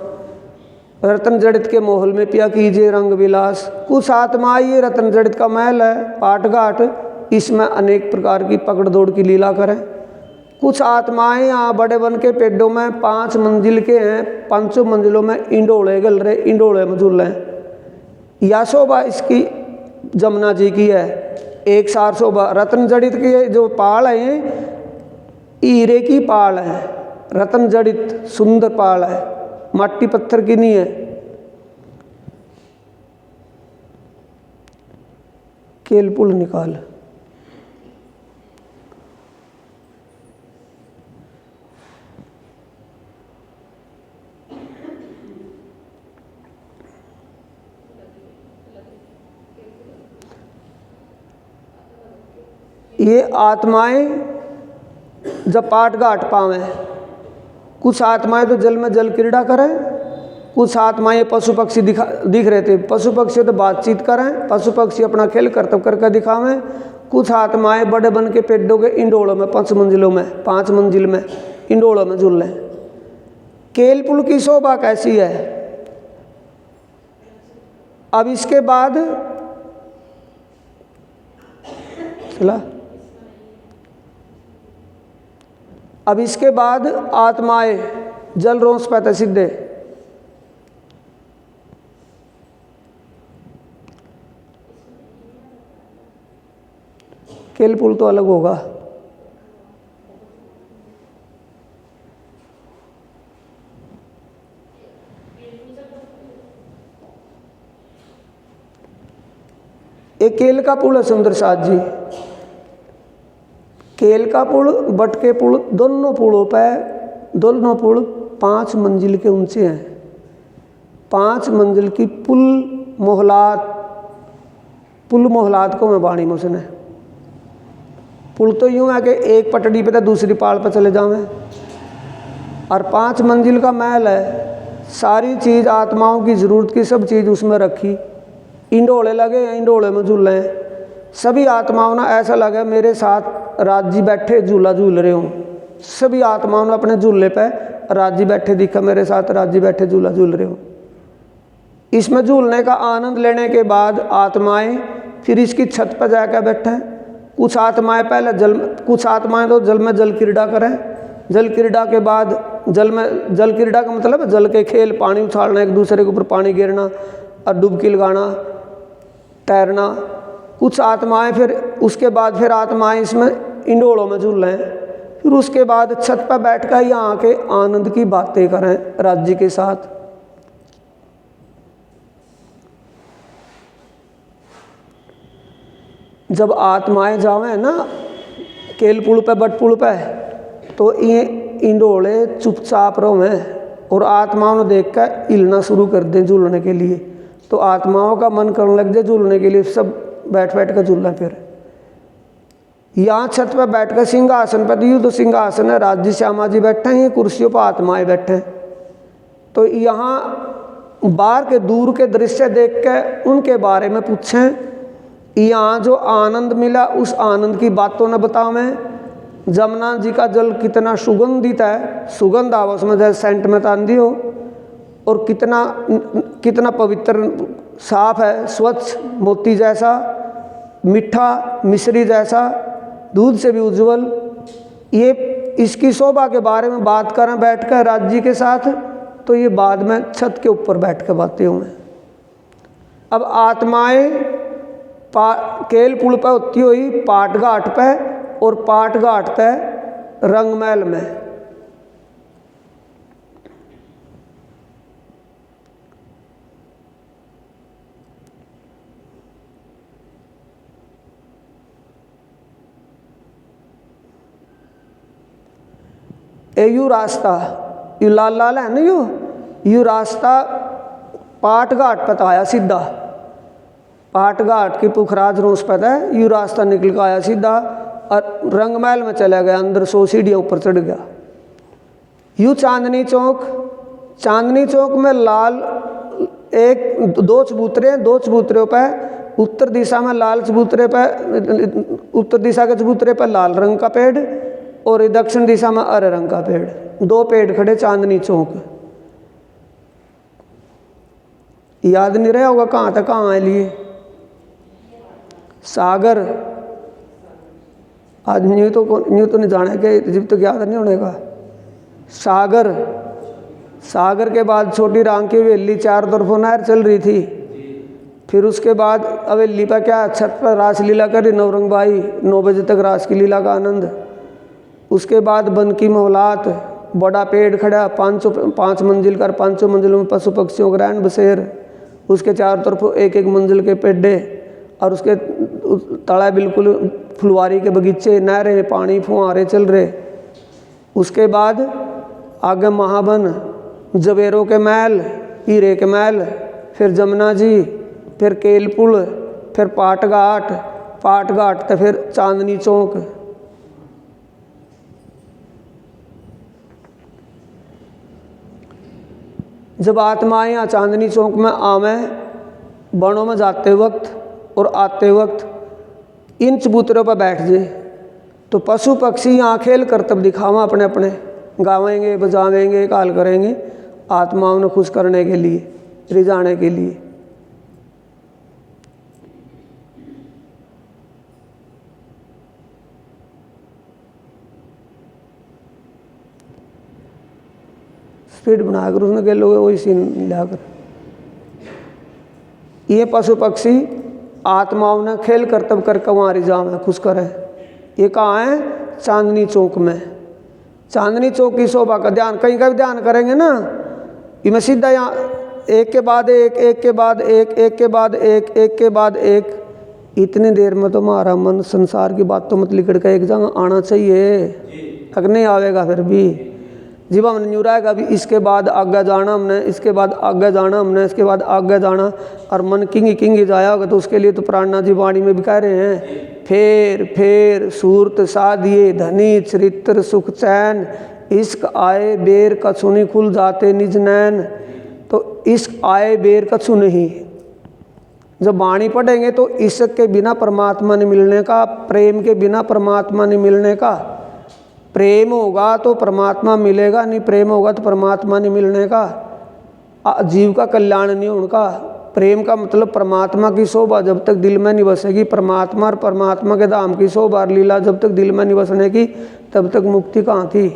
रतन जड़ित के मोहल में पिया कीजिए रंग विलास। कुछ आत्माएं ये रतन जड़ित का महल है पाट घाट, इसमें अनेक प्रकार की पकड़ दौड़ की लीला करें। कुछ आत्माएं यहाँ बड़े बन के पेड़ों में 5 मंजिल के हैं, 5 मंजिलों में इंडोले गल रहे, इंडोले में झूल रहे हैं। यह शोभा इसकी जमुना जी की है। एक सार शोभा रतन जड़ित की जो पाल है, हीरे की पाल है, रतन जड़ित सुंदर पाल है, मट्टी पत्थर की नहीं है। केल पुल निकाल। ये आत्माएं जब पाट घाट पावें, कुछ आत्माएं तो जल में जल क्रीड़ा करें, कुछ आत्माएं पशु पक्षी दिख रहे थे, पशु पक्षी तो बातचीत करें, पशु पक्षी अपना खेल करतब करके दिखावें। कुछ आत्माएं बड़े बन के पेड़ों के इंडोलों में 5 मंजिलों में 5 मंजिल में इंडोलों में झूल रहे। केल पुल की शोभा कैसी है। अब इसके बाद चला, अब इसके बाद आत्माएं जल रोंस पैते सीधे। केल पुल तो अलग होगा। एक केल का पुल है सुंदर साथ जी। केल का पुल, बट के पुल, दोनों पुल 5 मंजिल के ऊंचे हैं। 5 मंजिल की पुल मोहलात को मैं बाणी मोसने। पुल तो यूँ है कि एक पटड़ी पे तो दूसरी पाल पे चले जावें, और 5 मंजिल का महल है। सारी चीज़ आत्माओं की ज़रूरत की सब चीज़ उसमें रखी। इंडोले लगे हैं, इंडोले में झूल रहे हैं। सभी आत्माओं ने ऐसा लगा मेरे साथ राजी बैठे झूला झूल रहे हों। सभी आत्माओं ने अपने झूले पे राजी बैठे दिखा, मेरे साथ राजी बैठे झूला झूल रहे हो। इसमें झूलने का आनंद लेने के बाद आत्माएं फिर इसकी छत पर जाकर बैठे। कुछ आत्माएं पहले कुछ आत्माएं तो जल में जल क्रीड़ा करें। जल क्रीड़ा के बाद जल क्रीड़ा का मतलब जल के खेल, पानी उछालना, एक दूसरे के ऊपर पानी गिरना और डुबकी लगाना, तैरना। कुछ आत्माएं फिर उसके बाद फिर आत्माएं इसमें इंडोलों में झूल रहे हैं। फिर उसके बाद छत पर बैठकर यहाँ के आनंद की बातें करें राज्य के साथ। जब आत्माएं जावे ना केलपुल पे बटपुल पे, तो ये इंडोले चुपचाप रहे और आत्माओं ने देख कर हिलना शुरू कर दें झूलने के लिए। तो आत्माओं का मन करने लग जाए झूलने के लिए, सब बैठ बैठ कर झूलना। फिर यहाँ छत पर बैठ कर सिंहासन पर, यूँ तो सिंहासन है, राज्य श्यामा जी बैठे हैं, कुर्सियों पर आत्माएं बैठे हैं। तो यहाँ बाहर के दूर के दृश्य देख कर उनके बारे में पूछें, यहाँ जो आनंद मिला उस आनंद की बातों न बतावें। जमुना जी का जल कितना सुगंधित है, सुगंध आवा उसमें जैसे सेंट में तांदी हो, और कितना पवित्र साफ है, स्वच्छ मोती जैसा, मीठा मिश्री जैसा, दूध से भी उज्जवल। ये इसकी शोभा के बारे में बात करें बैठकर राज्य के साथ, तो ये बाद में छत के ऊपर बैठ कर बातें हुए। अब आत्माएं केल पुल पर होती हुई पाट घाट पे, और पाट घाट तय रंगमहल में। यू रास्ता, यू लाल लाल है ना, यू रास्ता पाट घाट पर आया सीधा, पाट घाट की पुखराज रोज पर है, यू रास्ता निकल कर आया सीधा और रंगमहल में चला गया, अंदर 100 सीढ़ियाँ ऊपर चढ़ गया। यूँ चांदनी चौक में लाल दो चबूतरे हैं, 2 चबूतरों पर उत्तर दिशा में लाल चबूतरे पर, उत्तर दिशा के चबूतरे पर लाल रंग का पेड़ और दक्षिण दिशा में हरे रंग का पेड़, 2 पेड़ खड़े चांदनी चौक। याद नहीं रहा होगा कहाँ था, कहाँ है लिए सागर। आज न्यू तो नहीं जाने के, जब तक याद नहीं होने का। सागर के बाद छोटी राम की हवेली, 4 तरफों नहर चल रही थी। फिर उसके बाद हवेली पर क्या छत पर रासलीला करी नवरंग बाई, 9 बजे तक रास की लीला का आनंद। उसके बाद बन की मोहलात, बड़ा पेड़ खड़ा 5 मंजिल कर, 5 मंजिलों में पशु पक्षियों का रैन बसेर, उसके 4 तरफ एक मंजिल के पेड्डे, और उसके तला बिल्कुल फुलवारी के बगीचे, नहरें, पानी फुहारे चल रहे। उसके बाद आगे महावन, जवेरों के महल, हीरे के महल, फिर जमुना जी, फिर केलपुल, फिर पाट घाट तो फिर चांदनी चौक। जब आत्माएं यहाँ चांदनी चौक में आवें, वनों में जाते वक्त और आते वक्त इन चबूतरों पर बैठ जाए, तो पशु पक्षी यहाँ खेल करतब दिखावा अपने अपने, गावेंगे, बजावेंगे, काल करेंगे, आत्माओं ने खुश करने के लिए, रिझाने के लिए। स्पीड बनाकर उसने कह लोगे वही सीन लाकर। ये पशु पक्षी आत्माओं ने खेल करतब करके वहाँ रिझाव है, खुश करें। ये कहाँ है? चांदनी चौक में। चांदनी चौक की शोभा का ध्यान, कहीं का भी ध्यान करेंगे ना, ये मैं सीधा यहाँ एक के बाद एक, एक के बाद एक, एक के बाद एक, एक के बाद एक, इतनी देर में तो हमारा मन संसार की बातों मत लिकड़ कर एक जगह आना चाहिए, थक नहीं आवेगा फिर भी। जब हमने न्यूराएगा भी इसके बाद आगे जाना हमने, इसके बाद आगे जाना हमने, इसके बाद आगे जाना, और मन किंग जाया होगा, तो उसके लिए तो प्राणनाथ जी वाणी में भी कह रहे हैं, फेर सूरत साधिए धनी चरित्र सुख चैन, इश्क आए बेर कछुनी खुल जाते निज नैन। तो इश्क आए बेर कछु नहीं, जब वाणी पढ़ेंगे तो इश्क के बिना परमात्मा नहीं मिलने का, प्रेम के बिना परमात्मा नहीं मिलने का। प्रेम होगा तो परमात्मा मिलेगा, नहीं प्रेम होगा तो परमात्मा नहीं मिलने का। जीव का कल्याण नहीं उनका। प्रेम का मतलब परमात्मा की शोभा जब तक दिल में नहीं बसेगी, परमात्मा और परमात्मा के धाम की शोभा लीला जब तक दिल में नहीं बसने की, तब तक मुक्ति कहाँ थी।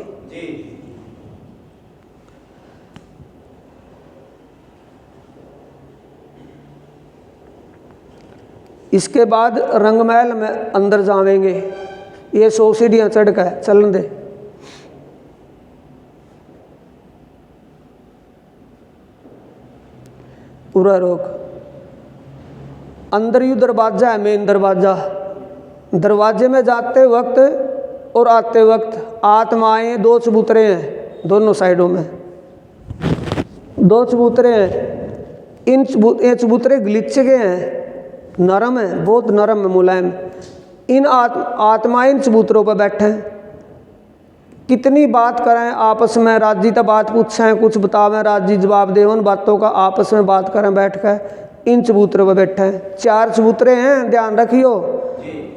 इसके बाद रंगमहल में अंदर जावेंगे। ये 100 सीढ़ियाँ चढ़ कर चलन दे। पूरा रोक। अंदर यू दरवाज़ा है, मेन दरवाज़ा। दरवाजे में जाते वक्त और आते वक्त आत्माएं 2 चबूतरे हैं दोनों साइडों में, 2 चबूतरे हैं। ये चबूतरे गलीचे के हैं, नरम है, बहुत नरम है, मुलायम। इन आत्माएं इन चबूतरों पर बैठे हैं। कितनी बात करें आपस में, राजी तो बात पूछें, कुछ बतावें, राजी जवाब दे, उन बातों का आपस में बात करें बैठ कर। इन चबूतरों पर बैठे हैं। 4 चबूतरे हैं, ध्यान रखियो।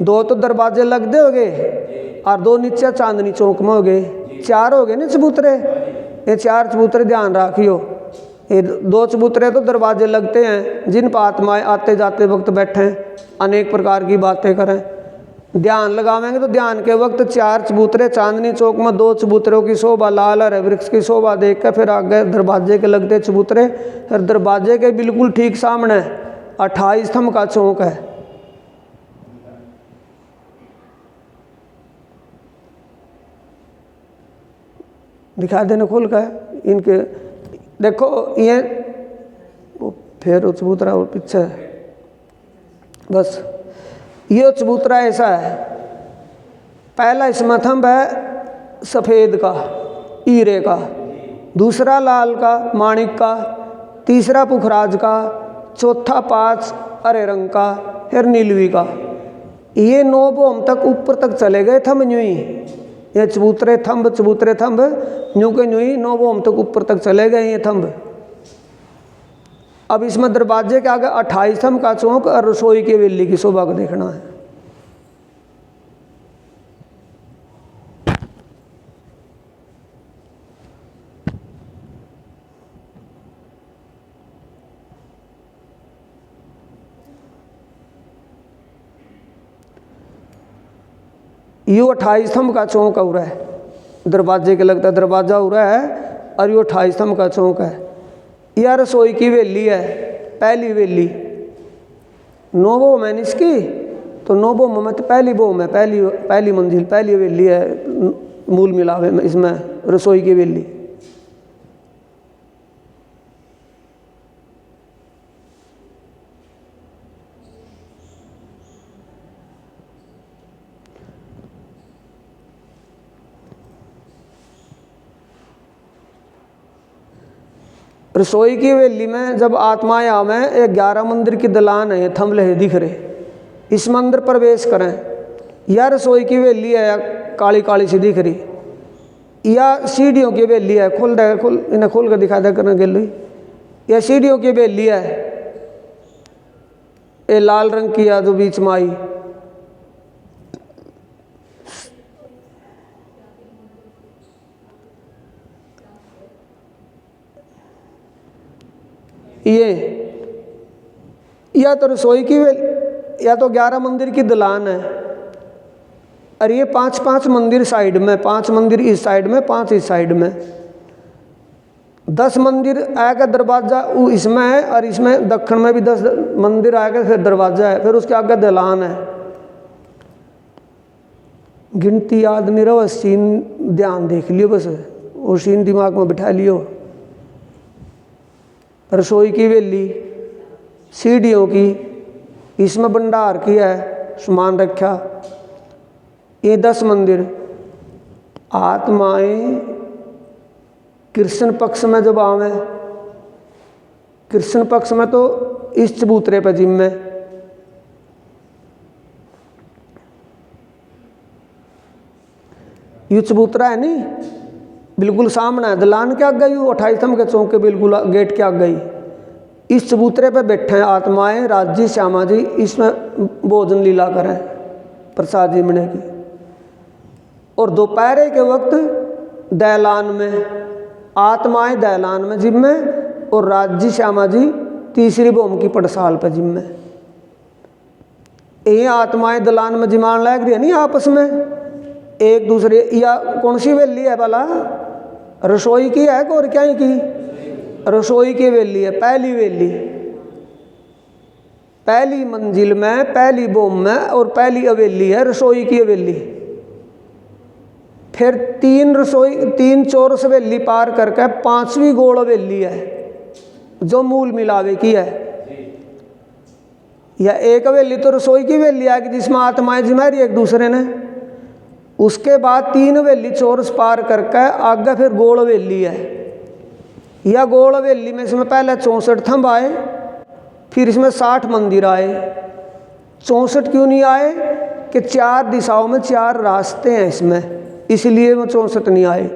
2 तो दरवाजे लग दे हो गए और 2 नीचे चांदनी चौक में हो गए। 4 हो गए ना चबूतरे। ये 4 चबूतरे ध्यान रखियो। ये 2 चबूतरे तो दरवाजे लगते हैं जिन पर आत्माएं आते जाते वक्त बैठे अनेक प्रकार की बातें करें। ध्यान लगावेंगे तो ध्यान के वक्त 4 चबूतरे, चांदनी चौक में 2 चबूतरों की शोभा, लाल और वृक्ष की शोभा देख कर फिर आगे दरवाजे के लगते चबूतरे। फिर दरवाजे के बिल्कुल ठीक सामने 28 स्तंभ का चौक है। दिखा देना खोल का है इनके। देखो ये फिर चबूतरा और पीछे बस। ये चबूतरा ऐसा है, पहला इसमें थंब है सफ़ेद का, हीरे का, दूसरा लाल का, माणिक का, तीसरा पुखराज का, चौथा 5 हरे रंग का, फिर नीलवी का। ये 9 बोम तक ऊपर तक चले गए थंब न्यू ही। ये चबूतरे थंब न्यू के न्यू ही 9 बोम तक ऊपर तक चले गए ये थंब। अब इसमें दरवाजे के आगे 28 स्तंभ का चौक और रसोई की वेली की शोभा को देखना है। यो 28 स्तंभ का चौक हो रहा है, दरवाजे के लगता दरवाजा हो रहा है और यो 28 स्तंभ का चौक है। यह रसोई की वेली है, पहली वेली। 9 बोम है इसकी, तो 9 बोम में तो पहली बोम है, पहली मंजिल, पहली वेली है मूल मिलावे में इसमें रसोई की वेली। रसोई की वेली में जब आत्माएं आवे, 11 मंदिर की दलान है, थंबले दिख रहे। इस मंदिर प्रवेश करें। यह रसोई की वेली है, काली काली सी दिख रही। यह सीढ़ियों की वेली है, इन्हें खोल कर दिखा दे करने के लिए। यह सीढ़ियों की वेली है, ये लाल रंग की है जो बीच में आई। या तो रसोई की या तो 11 मंदिर की दलान है और ये 5-5 मंदिर साइड में, 5 मंदिर इस साइड में, 5 इस साइड में, 10 मंदिर आगे दरवाजा इसमें है और इसमें दक्षिण में भी 10 मंदिर आगे फिर दरवाजा है, फिर उसके आगे दलान है। गिनती याद नहीं रहा, सीन ध्यान देख लियो बस, वो सीन दिमाग में बिठा लियो। रसोई की वेली, सीढ़ियों की, इसमें भंडार की है, सामान रखा। ये 10 मंदिर। आत्माएं कृष्ण पक्ष में जब आवे, कृष्ण पक्ष में तो इस चबूतरे पर जिम्मे, ये चबूतरा है नहीं, बिल्कुल सामने है, दलान के आगे, यू 28 स्तंभ के चौक के बिल्कुल गेट के आगे ही इस चबूतरे पे बैठे हैं आत्माएं, राजी श्यामा जी। इसमें भोजन लीला करें प्रसाद जी मने की। और दोपहर के वक्त दहलान में आत्माएं, दहलान में जिम्मे, और राजी श्यामा जी तीसरी बोम की पड़साल पर जिम्मे। ये आत्माएं दलान में जिमान लग रही है नहीं आपस में एक दूसरे। या कौन सी वेली है भला? रसोई की है और क्या की? रसोई की वेली है, पहली वेली। पहली मंजिल में, पहली बोम में और पहली हवेली है रसोई की हवेली। फिर 3 चौरस हवेली पार करके 5वीं गोल हवेली है जो मूल मिलावे की है। या एक हवेली तो रसोई की हवेली आएगी जिसमें आत्माएं जिमा रही एक दूसरे ने। उसके बाद 3 हवेली चौरस पार करके आगे फिर गोल हवेली है। या गोल हवेली में इसमें पहले 64 थंब आए, फिर इसमें 60 मंदिर आए। 64 क्यों नहीं आए कि 4 दिशाओं में 4 रास्ते हैं इसमें, इसलिए वो 64 नहीं आए।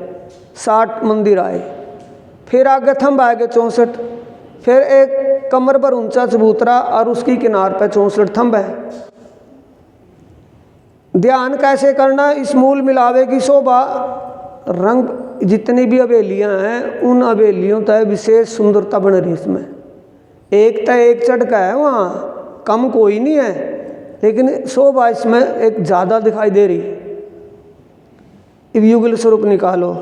60 मंदिर आए। फिर आगे थंब आएंगे 64। फिर एक कमर पर ऊंचा चबूतरा और उसकी किनार पर 64 थंब है। ध्यान कैसे करना, इस मूल मिलावे की शोभा रंग जितनी भी हवेलियां हैं उन हवेलियों तय विशेष सुंदरता बन रही इसमें। एक तय एक चढ़ का है, वहाँ कम कोई नहीं है, लेकिन शोभा इसमें एक ज़्यादा दिखाई दे रही है। अब युगल स्वरूप निकालो।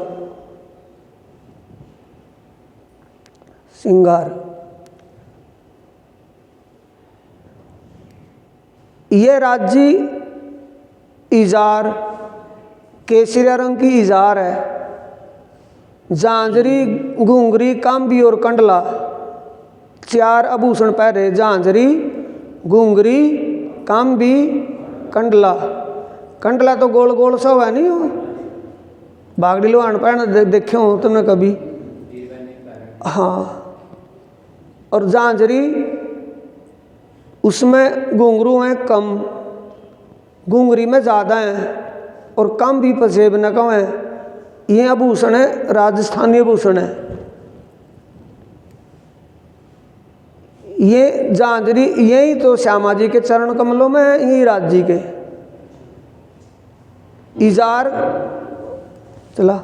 श्रृंगार, ये राज्य इजार केसरिया रंग की इजार है। झांझरी, घुंघरी, कांबी और कंडला 4 आभूषण पहरे। झांझरी, घुंघरी, कांबी, कंडला। कंडला तो गोल गोल सा हुआ नहीं हो, बागड़ी लोहान पहन देखे हो तुमने कभी? हाँ। और झांझरी, उसमें घुंघरू हैं कम, घुंघरी में ज़्यादा हैं, और कम भी पसेब न कम है। ये आभूषण है, राजस्थानी आभूषण है। ये झांझरी यही तो श्यामा जी के चरण कमलों में है, यही राज जी के। इजार चला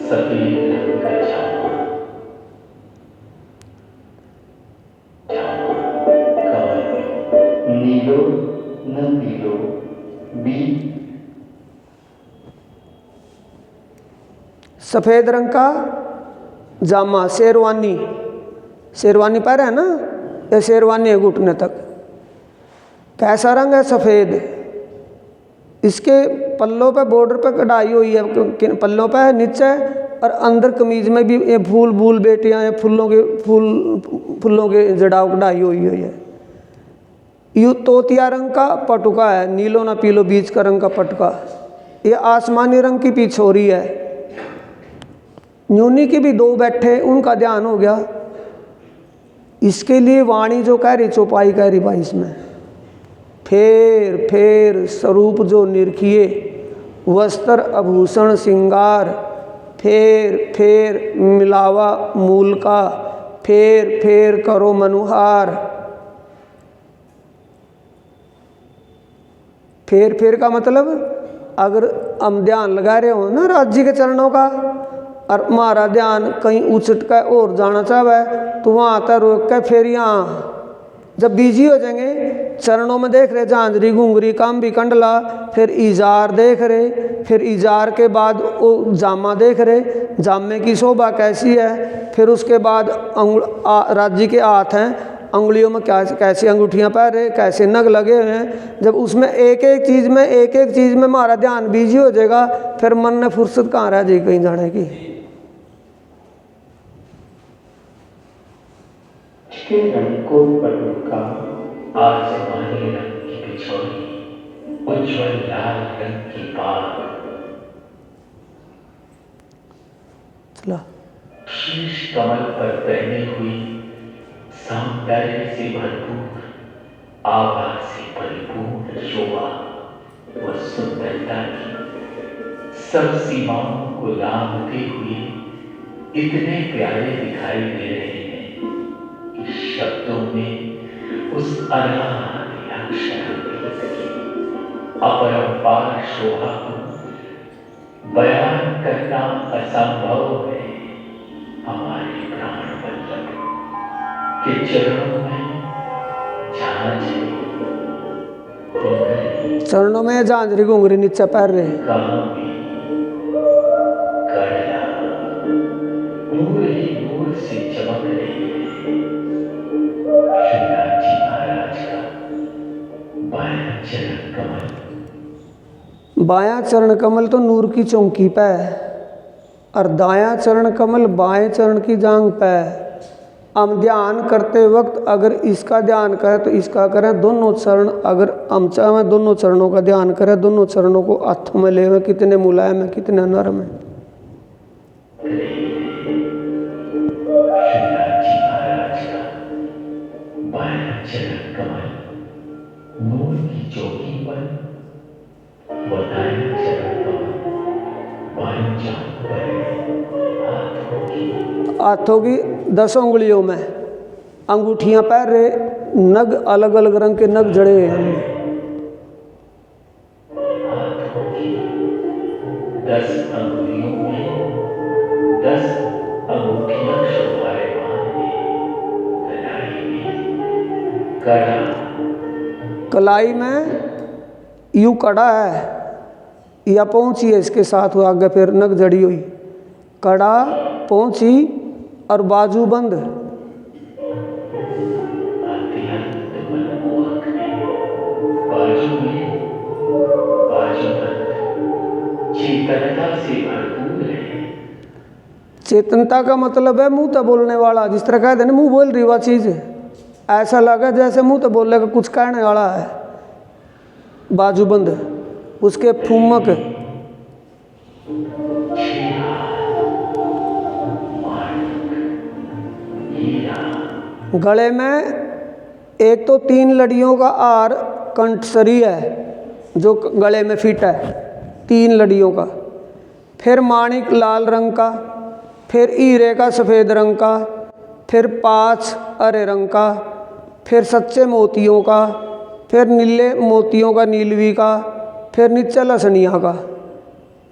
सफेद रंग का जामा, नीलो न पीलो बी। सफ़ेद रंग का जामा, शेरवानी। शेरवानी पहने है ना, ये शेरवानी है घुटने तक। कैसा रंग है? सफ़ेद। इसके पल्लों पे बॉर्डर पे कढ़ाई हुई है, पल्लों पे है नीचे, और अंदर कमीज में भी ये फूल बूल बेटियां, फूलों के जड़ाव कढ़ाई हुई है। यू तोतिया रंग का पटुका है, नीलो ना पीलो बीच का रंग का पटका। ये आसमानी रंग की पिछोरी है। न्यूनी की भी 2 बैठे, उनका ध्यान हो गया। इसके लिए वाणी जो कह रही, चौपाई कह रही भाई इसमें, फेर फेर स्वरूप जो निरखिए, वस्त्र आभूषण श्रृंगार, फेर फेर मिलावा मूल का, फेर फेर करो मनुहार। फेर फेर का मतलब, अगर हम ध्यान लगा रहे हो ना राज्य के चरणों का, और हमारा ध्यान कहीं उचट कर और जाना चाहे तो वहाँ आता रोक कर फिर यहाँ जब बिजी हो जाएंगे, चरणों में देख रहे झांझरी, घुंघरी, कांबी, कंडला, फिर इजार देख रहे, फिर इजार के बाद वो जामा देख रहे, जामे की शोभा कैसी है, फिर उसके बाद राज्य के हाथ हैं, अंगुलियों में क्या कैसी अंगूठियाँ पहने, कैसे नग लगे हुए हैं। जब उसमें एक एक चीज़ में हमारा ध्यान बिजी हो जाएगा, फिर मन में फुर्सत कहाँ रह जाएगी कहीं जाने की। रंग को पटुका, आसमानी रंग की पिछोरी, उज्ज्वल लाल रंग की बाग, चला शीश कमल पर पहनी हुई सौंदर्य से भरपूर, आभा से परिपूर्ण शोभा व सुंदरता की सब सीमाओं को लांघते हुए इतने प्यारे दिखाई दे रहे हैं कि शब्दों में उस अनादि अक्षरांकित की अपरंपार शोभा को बयान करना असंभव है। हमारे प्राण वल्लभ के चरणों में झांझरी, चरणों में झांझरी, घुंघरी नीचे पैर रहे, कांबी, कंडला नूर ही नूर से चमक रही है। श्री राम जी बायां चरण कमल तो नूर की चौकी पे है और दायां चरण कमल बाएं चरण की जांघ पे है। हम ध्यान करते वक्त अगर इसका ध्यान करें तो इसका करें, दोनों चरण अगर हम चाहें दोनों चरणों का ध्यान करें, दोनों चरणों को हाथों में ले, कितने मुलायम है, कितने नरम है। शिवराज जी महाराज का बायां चरण कमल नूर की चौकी पर, दायां चरण कमल बाईं जांघ पर है। हाथों की 10 उंगलियों में अंगूठियां पैर रहे, नग अलग अलग रंग के नग जड़े हैं हमने। हाथों की 10 अंगुलियों में 10 अंगूठियां शोभायमान हैं। कलाई में कड़ा, कलाई में यूं कड़ा है या पहुंची है, इसके साथ हुआ आगे फिर नग जड़ी हुई, कड़ा पहुंची और बाजू बंद। चेतनता से भरपूर है। चेतनता का मतलब है मुंह तो बोलने वाला, जिस तरह कहते हैं ना मुंह बोल रही वह चीज, ऐसा लगा जैसे मुंह तो बोलने का कुछ कहने वाला है। बाजूबंद, उसके फुमक, गले में एक तो 3 लड़ियों का हार कंठसरी है जो गले में फिट है, 3 लड़ियों का, फिर माणिक लाल रंग का, फिर हीरे का सफ़ेद रंग का, फिर 5 हरे रंग का, फिर सच्चे मोतियों का, फिर नीले मोतियों का नीलवी का, फिर नीचे लसनिया का।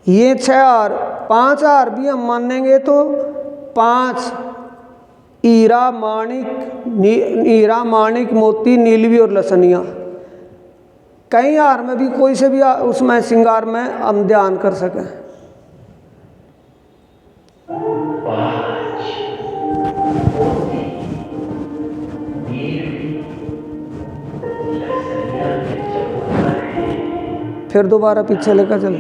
ये 6 हार, 5 हार भी हम मानेंगे तो 5 हीरा माणिक मोती नीलवी और लसनिया। कई हार में भी कोई से भी उसमें श्रृंगार में हम ध्यान कर सकें। फिर दोबारा पीछे लेकर चले।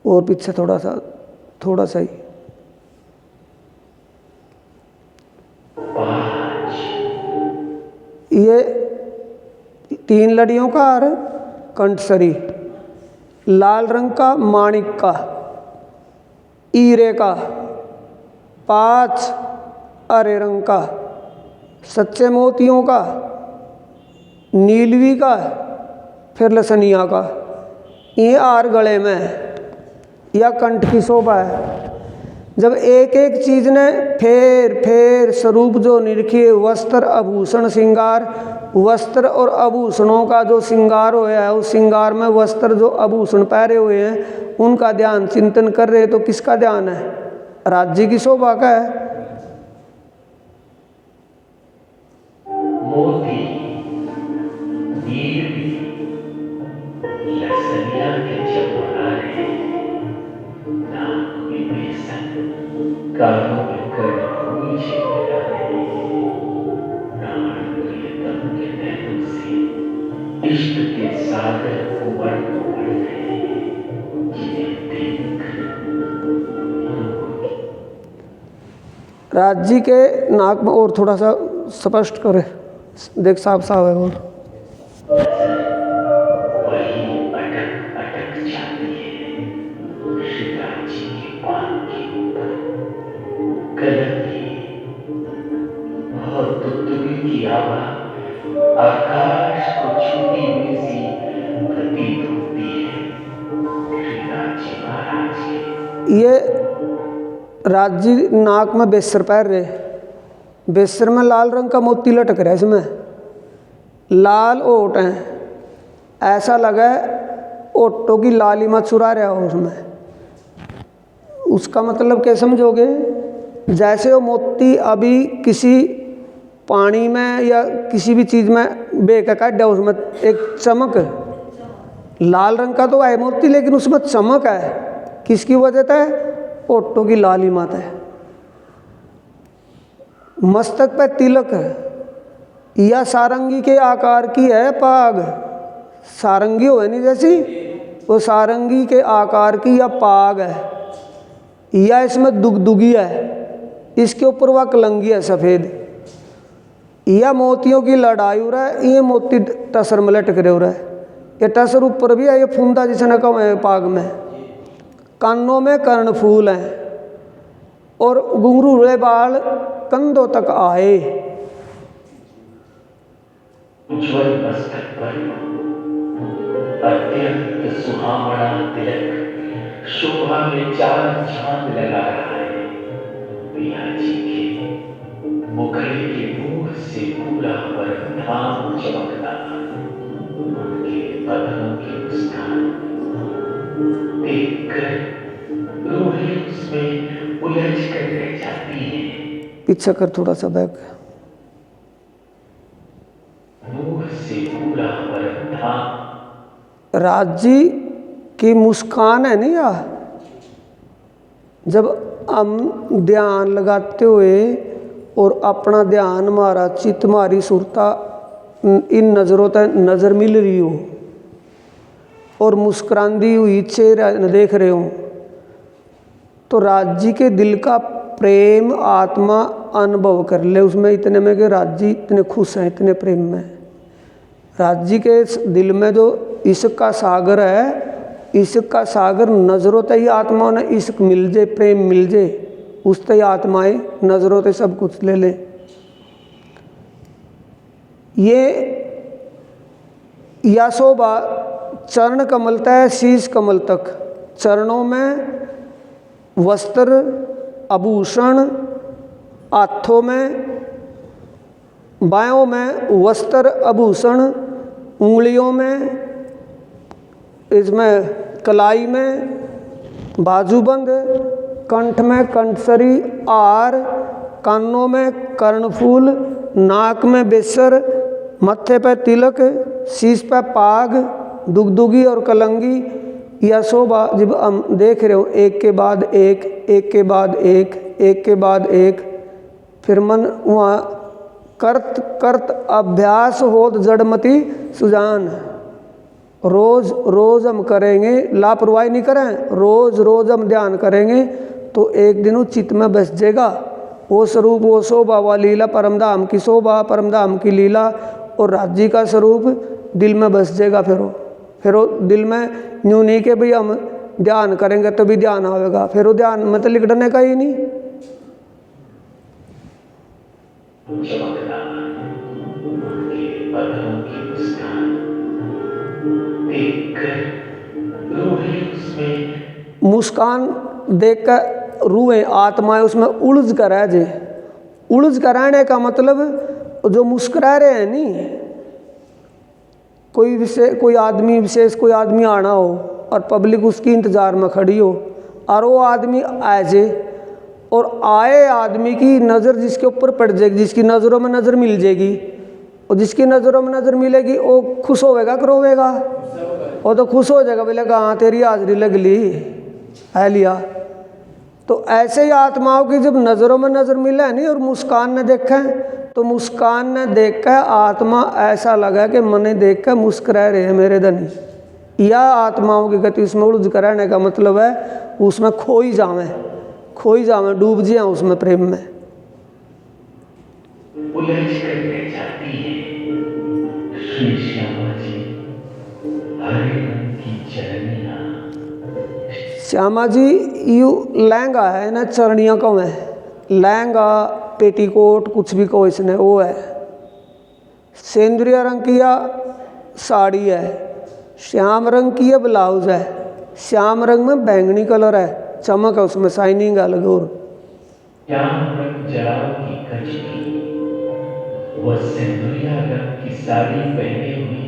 और पीछे थोड़ा सा ही। ये 3 लड़ियों का हार, कंठसरी, लाल रंग का माणिक का, हीरे का, 5 हरे रंग का, सच्चे मोतियों का, नीलवी का, फिर लसनिया का। ये हार गले में है या कंठ की शोभा है। जब एक एक चीज़ ने फेर स्वरूप जो निरखे, वस्त्र आभूषण श्रृंगार, वस्त्र और आभूषणों का जो श्रृंगार होया है, उस श्रृंगार में वस्त्र जो आभूषण पहरे हुए हैं उनका ध्यान चिंतन कर रहे, तो किसका ध्यान है? राज्य की शोभा का है। मोती, नीलवी, लसनिया के चमकारे, नाक में बेसन, कानों में कर्णफूल छिपकारे, प्राण प्रियतम के नैनों से इश्क के सागर उमड़ गए, जिन्हें देख राज्य के नाक में और थोड़ा सा स्पष्ट करे, देख साफ है। और वही अटक अटक जाती है शिवराज जी के पान के ऊपर, कलम की बहुत दुर्दुगी की आवाज आकाश को छूती हुई सी प्रतीत होती है। शिवराज जी महाराज के ये राज्य नाक में बेसर पैर रहे, बेसर में लाल रंग का मोती लटक रहा है, इसमें लाल ओट हैं, ऐसा लगा ओटों की लालिमा चुरा रहा हो उसमें। उसका मतलब क्या समझोगे? जैसे वो मोती अभी किसी पानी में या किसी भी चीज़ में बे का काट दिया, उसमें एक चमक, लाल रंग का तो है मोती लेकिन उसमें चमक है, किसकी वजह से? ओटों की लालिमा है। मस्तक पे तिलक है या सारंगी के आकार की है पाग, सारंगी हो नहीं जैसी, वो सारंगी के आकार की या पाग है, या इसमें दुगदुगी है, इसके ऊपर वह कलंगी है सफ़ेद, या मोतियों की लड़ाई हो रहा है, ये मोती टसर में लटक रहे हो रहा है, ये टसर ऊपर भी है, ये फूंदा जिसने कम है पाग में। कानों में कर्णफूल हैं और घुंघरूले बाल कंधों तक आए। उज्ज्वल मस्तक पर अत्यंत सुहावना तिलक शोभा में चार चांद लगा रहा है। पिया जी के मुखड़े के मुंह से पूरा वरदान चमकता, उनके बदनों की मुस्कान देखकर रूहें उसमें उलझ कर रह जाती है। पीछे कर थोड़ा सा बैक। मुंह से पूरा वरदान। राज जी की मुस्कान है नहीं, या जब हम ध्यान लगाते हुए और अपना ध्यान हमारा चित्त हमारी सुरता इन नज़रों तक नज़र मिल रही हो और मुस्कुराती हुई चेहरा देख रहे हो, तो राज जी के दिल का प्रेम आत्मा अनुभव कर ले उसमें, इतने में कि राज जी इतने खुश हैं, इतने प्रेम में। राज जी के दिल में जो इश्क का सागर है, इश्क का सागर नज़रों तक ही आत्माओं ने इश्क मिल जाए, प्रेम मिल जाए, उस तक आत्माएं नज़रों तक सब कुछ ले ले। ये या शोभा चरण कमल तक शीश कमल तक, चरणों में वस्त्र आभूषण, हाथों में बायों में वस्त्र आभूषण, उंगलियों में इसमें कलाई में बाजूबंद, कंठ में कंठसरी आर, कानों में कर्णफूल, नाक में बेसर, मत्थे पे तिलक, शीश पे पाग, दुगदुगी और कलंगी। यह शोभा जब हम देख रहे हो एक के बाद एक, एक के बाद एक, एक के बाद एक, फिर मन वहाँ करत करत अभ्यास होत जड़मती सुजान। रोज़ रोज़ हम करेंगे, लापरवाही नहीं करें, रोज़ रोज़ हम ध्यान करेंगे तो एक दिन वो चित्त में बस जाएगा वो स्वरूप, वो शोभा, व लीला, परमधाम की शोभा, परमधाम की लीला और राज्य का स्वरूप दिल में बस जाएगा। फिर वो दिल में यूँ नहीं कि भाई हम ध्यान करेंगे तभी ध्यान आएगा, फिर वो ध्यान में तो लिखने का ही नहीं। मुस्कान देखकर रूहें आत्माएं उसमें उलझ कर रह जाए। उलझ कर रहने का मतलब जो मुस्कुरा रहे हैं नहीं, कोई विशेष कोई आदमी विशेष कोई आदमी आना हो और पब्लिक उसकी इंतज़ार में खड़ी हो और वो आदमी आ जाए और आए आदमी की नज़र जिसके ऊपर पड़ जाएगी, जिसकी नज़रों में नज़र मिल जाएगी और जिसकी नज़रों में नज़र मिलेगी वो खुश होएगा कि रोवेगा? वो तो खुश हो जाएगा, बोलेगा हाँ तेरी हाजिरी लग ली है लिया। तो ऐसे ही आत्माओं की जब नज़रों में नज़र मिला है नहीं और मुस्कान ने देखा है, तो मुस्कान ने देख कर आत्मा ऐसा लगा कि मने देख कर मुस्कुरा रहे हैं मेरे धनी। यह आत्माओं की गति उसमें उलझ कर रहने का मतलब है उसमें खोई जावें, डूब जाए उसमें प्रेम में। उलझ कर रह जाती है श्री श्यामा जी, हरे रंग की चरनियाँ। श्यामा जी यू लहंगा है ना, चरणियाँ कम है, लहंगा पेटीकोट कुछ भी कहो इसने, वो है सेंद्रिय रंग की या साड़ी है, श्याम रंग की या ब्लाउज है, श्याम रंग में बैंगनी कलर है, चमक है उसमें, शाइनिंग अलग। और श्याम रंग जड़ाओं की कचकी, वह सिंदूरिया रंग की साड़ी पहने हुई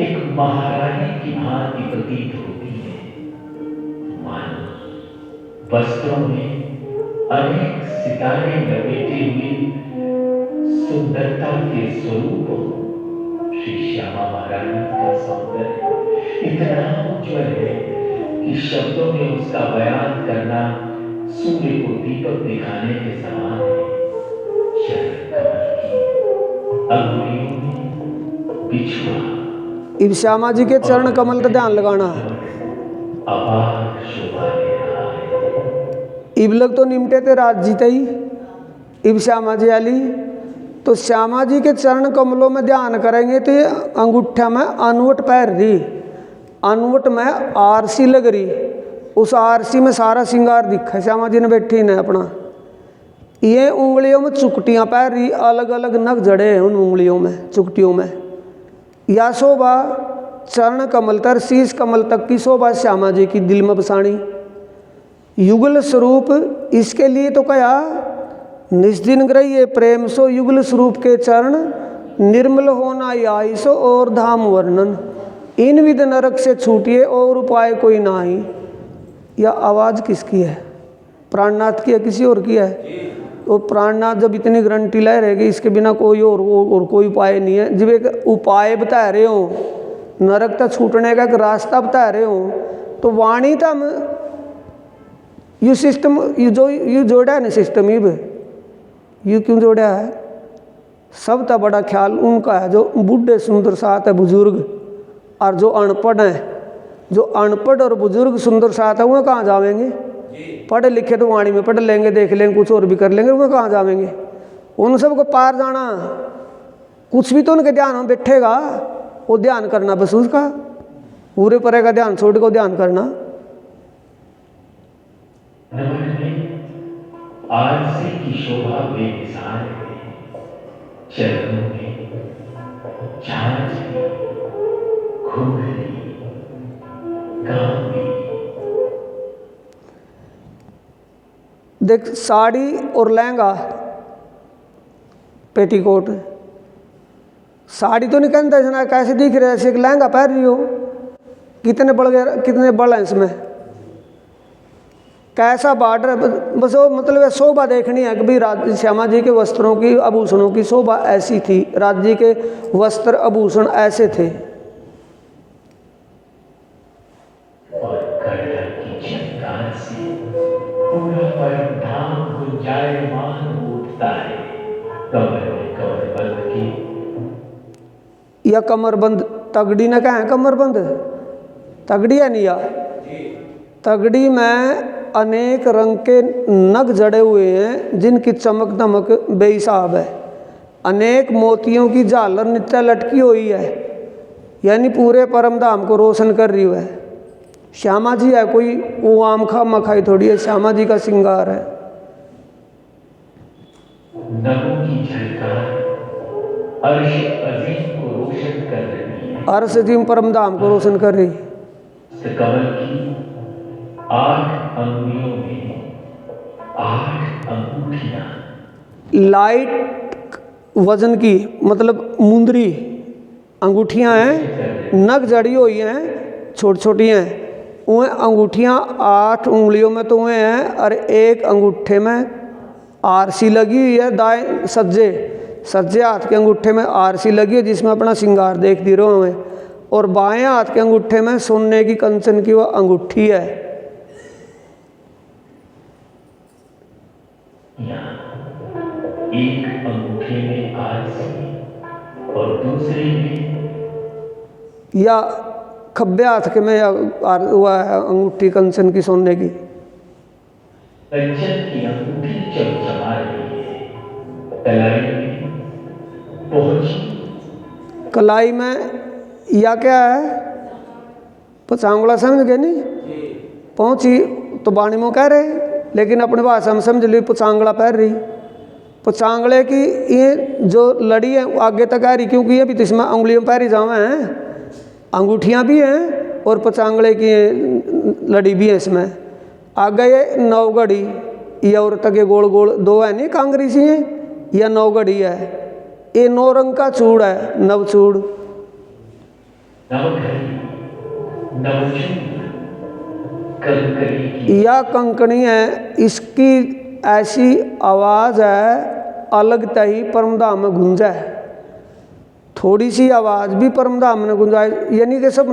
एक महारानी की भांति प्रतीत होती है। मानो वस्त्रों में अनेक सितारे लपेटे हुए सुंदरता के स्वरूप हो। श्री श्यामा महारानी का सौंदर्य इतना उज्जवल है कि शब्दों में उसका बयान करना सूर्य को दीपक दिखाने के समान है। बिछुआ इब श्यामा जी के चरण कमल का ध्यान लगाना। अपार शोभा ले रहा है। इब लग तो निमटे थे राज जीते ही, इब श्यामा जी आली तो श्यामा जी के चरण कमलों में ध्यान करेंगे तो ये अंगूठा में अनवट पैर रही, अनवट में आरसी लग रही, उस आरसी में सारा श्रृंगार दिखा श्यामा जी ने बैठी ने अपना। ये उंगलियों में चुकटियाँ पैर रही, अलग अलग नग जड़े हैं उन उंगलियों में चुकटियों में। या शोभा चरण कमल तर शीश कमल तक की शोभा श्यामा जी की दिल में बसानी। युगल स्वरूप इसके लिए तो कहा निस्दिन ग्रह प्रेम सो युगल स्वरूप के चरण निर्मल होना आई सो और धाम वर्णन। इन विध नरक से छूटिए और उपाय कोई नाही। यह आवाज़ किसकी है? प्राणनाथ की है किसी और की है? तो प्राणनाथ जब इतनी गारंटी ले रहेगी इसके बिना कोई और कोई उपाय नहीं है। जब एक उपाय बता रहे हो, नरक तक छूटने का एक रास्ता बता रहे हो, तो वाणी तम यू सिस्टम यू जोड़ा है ना सिस्टम यू क्यों जोड़ा है? सब का बड़ा ख्याल उनका है जो बूढ़े सुंदर साथ है बुजुर्ग, और जो अनपढ़ हैं, जो अनपढ़ और बुजुर्ग सुंदर साथ है वह कहाँ जावेंगे? पढ़े लिखे तो वाणी में पढ़ लेंगे, देख लेंगे, कुछ और भी कर लेंगे, वह कहाँ जावेंगे? उन सबको पार जाना, कुछ भी तो उनके ध्यान में बैठेगा, वो ध्यान करना बस उसका पूरे परे का ध्यान छोड़ को ध्यान करना। आरसी की शोभा बेमिसाल है, चरणों में झांझ घुंघरी कांपी। देख साड़ी और लहंगा पेटीकोट, साड़ी तो नहीं कहता इतना कैसे दिख रहा है, ऐसे एक लहंगा पहन रही हो, कितने बड़ गए, कितने बड़ हैं इसमें, कैसा बॉर्डर है, बस वो मतलब शोभा देखनी है कि भाई श्यामा जी के वस्त्रों की आभूषणों की शोभा ऐसी थी, राज्य के वस्त्र आभूषण ऐसे थे। और कड़क की झनकार से पूरा परधाम गुंजायमान उठता है। कमरबंद की या कमरबंद तगड़ी न कहें, कमरबंद तगड़ी है नहीं या तगड़ी में अनेक रंग के नग जड़े हुए हैं जिनकी चमक दमक बेहिसाब है। अनेक मोतियों की झालर नित्य लटकी हुई है, यानी पूरे परम धाम को रोशन कर रही है। श्यामा जी है कोई वो आम खा मखाई थोड़ी है, श्यामा जी का श्रृंगार है। नगों की झलकार अर्श अजीम को रोशन कर रही है, अर्श अजीम परम धाम को रोशन कर रही है। कमल की 8 अंगुलियों में 8 अंगूठियां, लाइट वजन की मतलब मुंदरी अंगूठियां हैं, नग जड़ी हुई हैं, छोटी छोटी हैं। वह अंगूठियां 8 उंगलियों में तो हुए हैं, और एक अंगूठे में आरसी लगी हुई है, दाएं सज्जे हाथ के अंगूठे में आरसी लगी है जिसमें अपना श्रृंगार देख दे रहे हुए, और बाएं हाथ के अंगूठे में सोने की कंचन की वह अंगूठी है। एक अंगूठे में आरसी और दूसरे में या खब्बे हाथ के में या हुआ है अंगूठी कंचन की सोने की। कंचन की अंगूठी चमचमा रही है, कलाई में पहुंची, कलाई में या क्या है पचांगला समझ गए नहीं, पहुंची तो बाणी में कह रहे, लेकिन अपने भाषा में समझ ली पचांगला पहन रही। पचांगले की ये जो लड़ी है आगे तक आ रही, क्योंकि ये भी तो इसमें उंगलियों में पैरी जावे हैं, अंगूठियाँ भी हैं और पचांगले की लड़ी भी है इसमें। आगे ये नवगढ़ी, ये और तक ये गोल गोल 2 है नहीं कांगरी सी है, यह नवगढ़ी है। ये 9 रंग का चूड़ है, नवचूड़, या कंकणी है। इसकी ऐसी आवाज़ है अलग तही परमधाम में गूंजा है, थोड़ी सी आवाज़ भी परमधाम में गूंजाए, यानी कि सब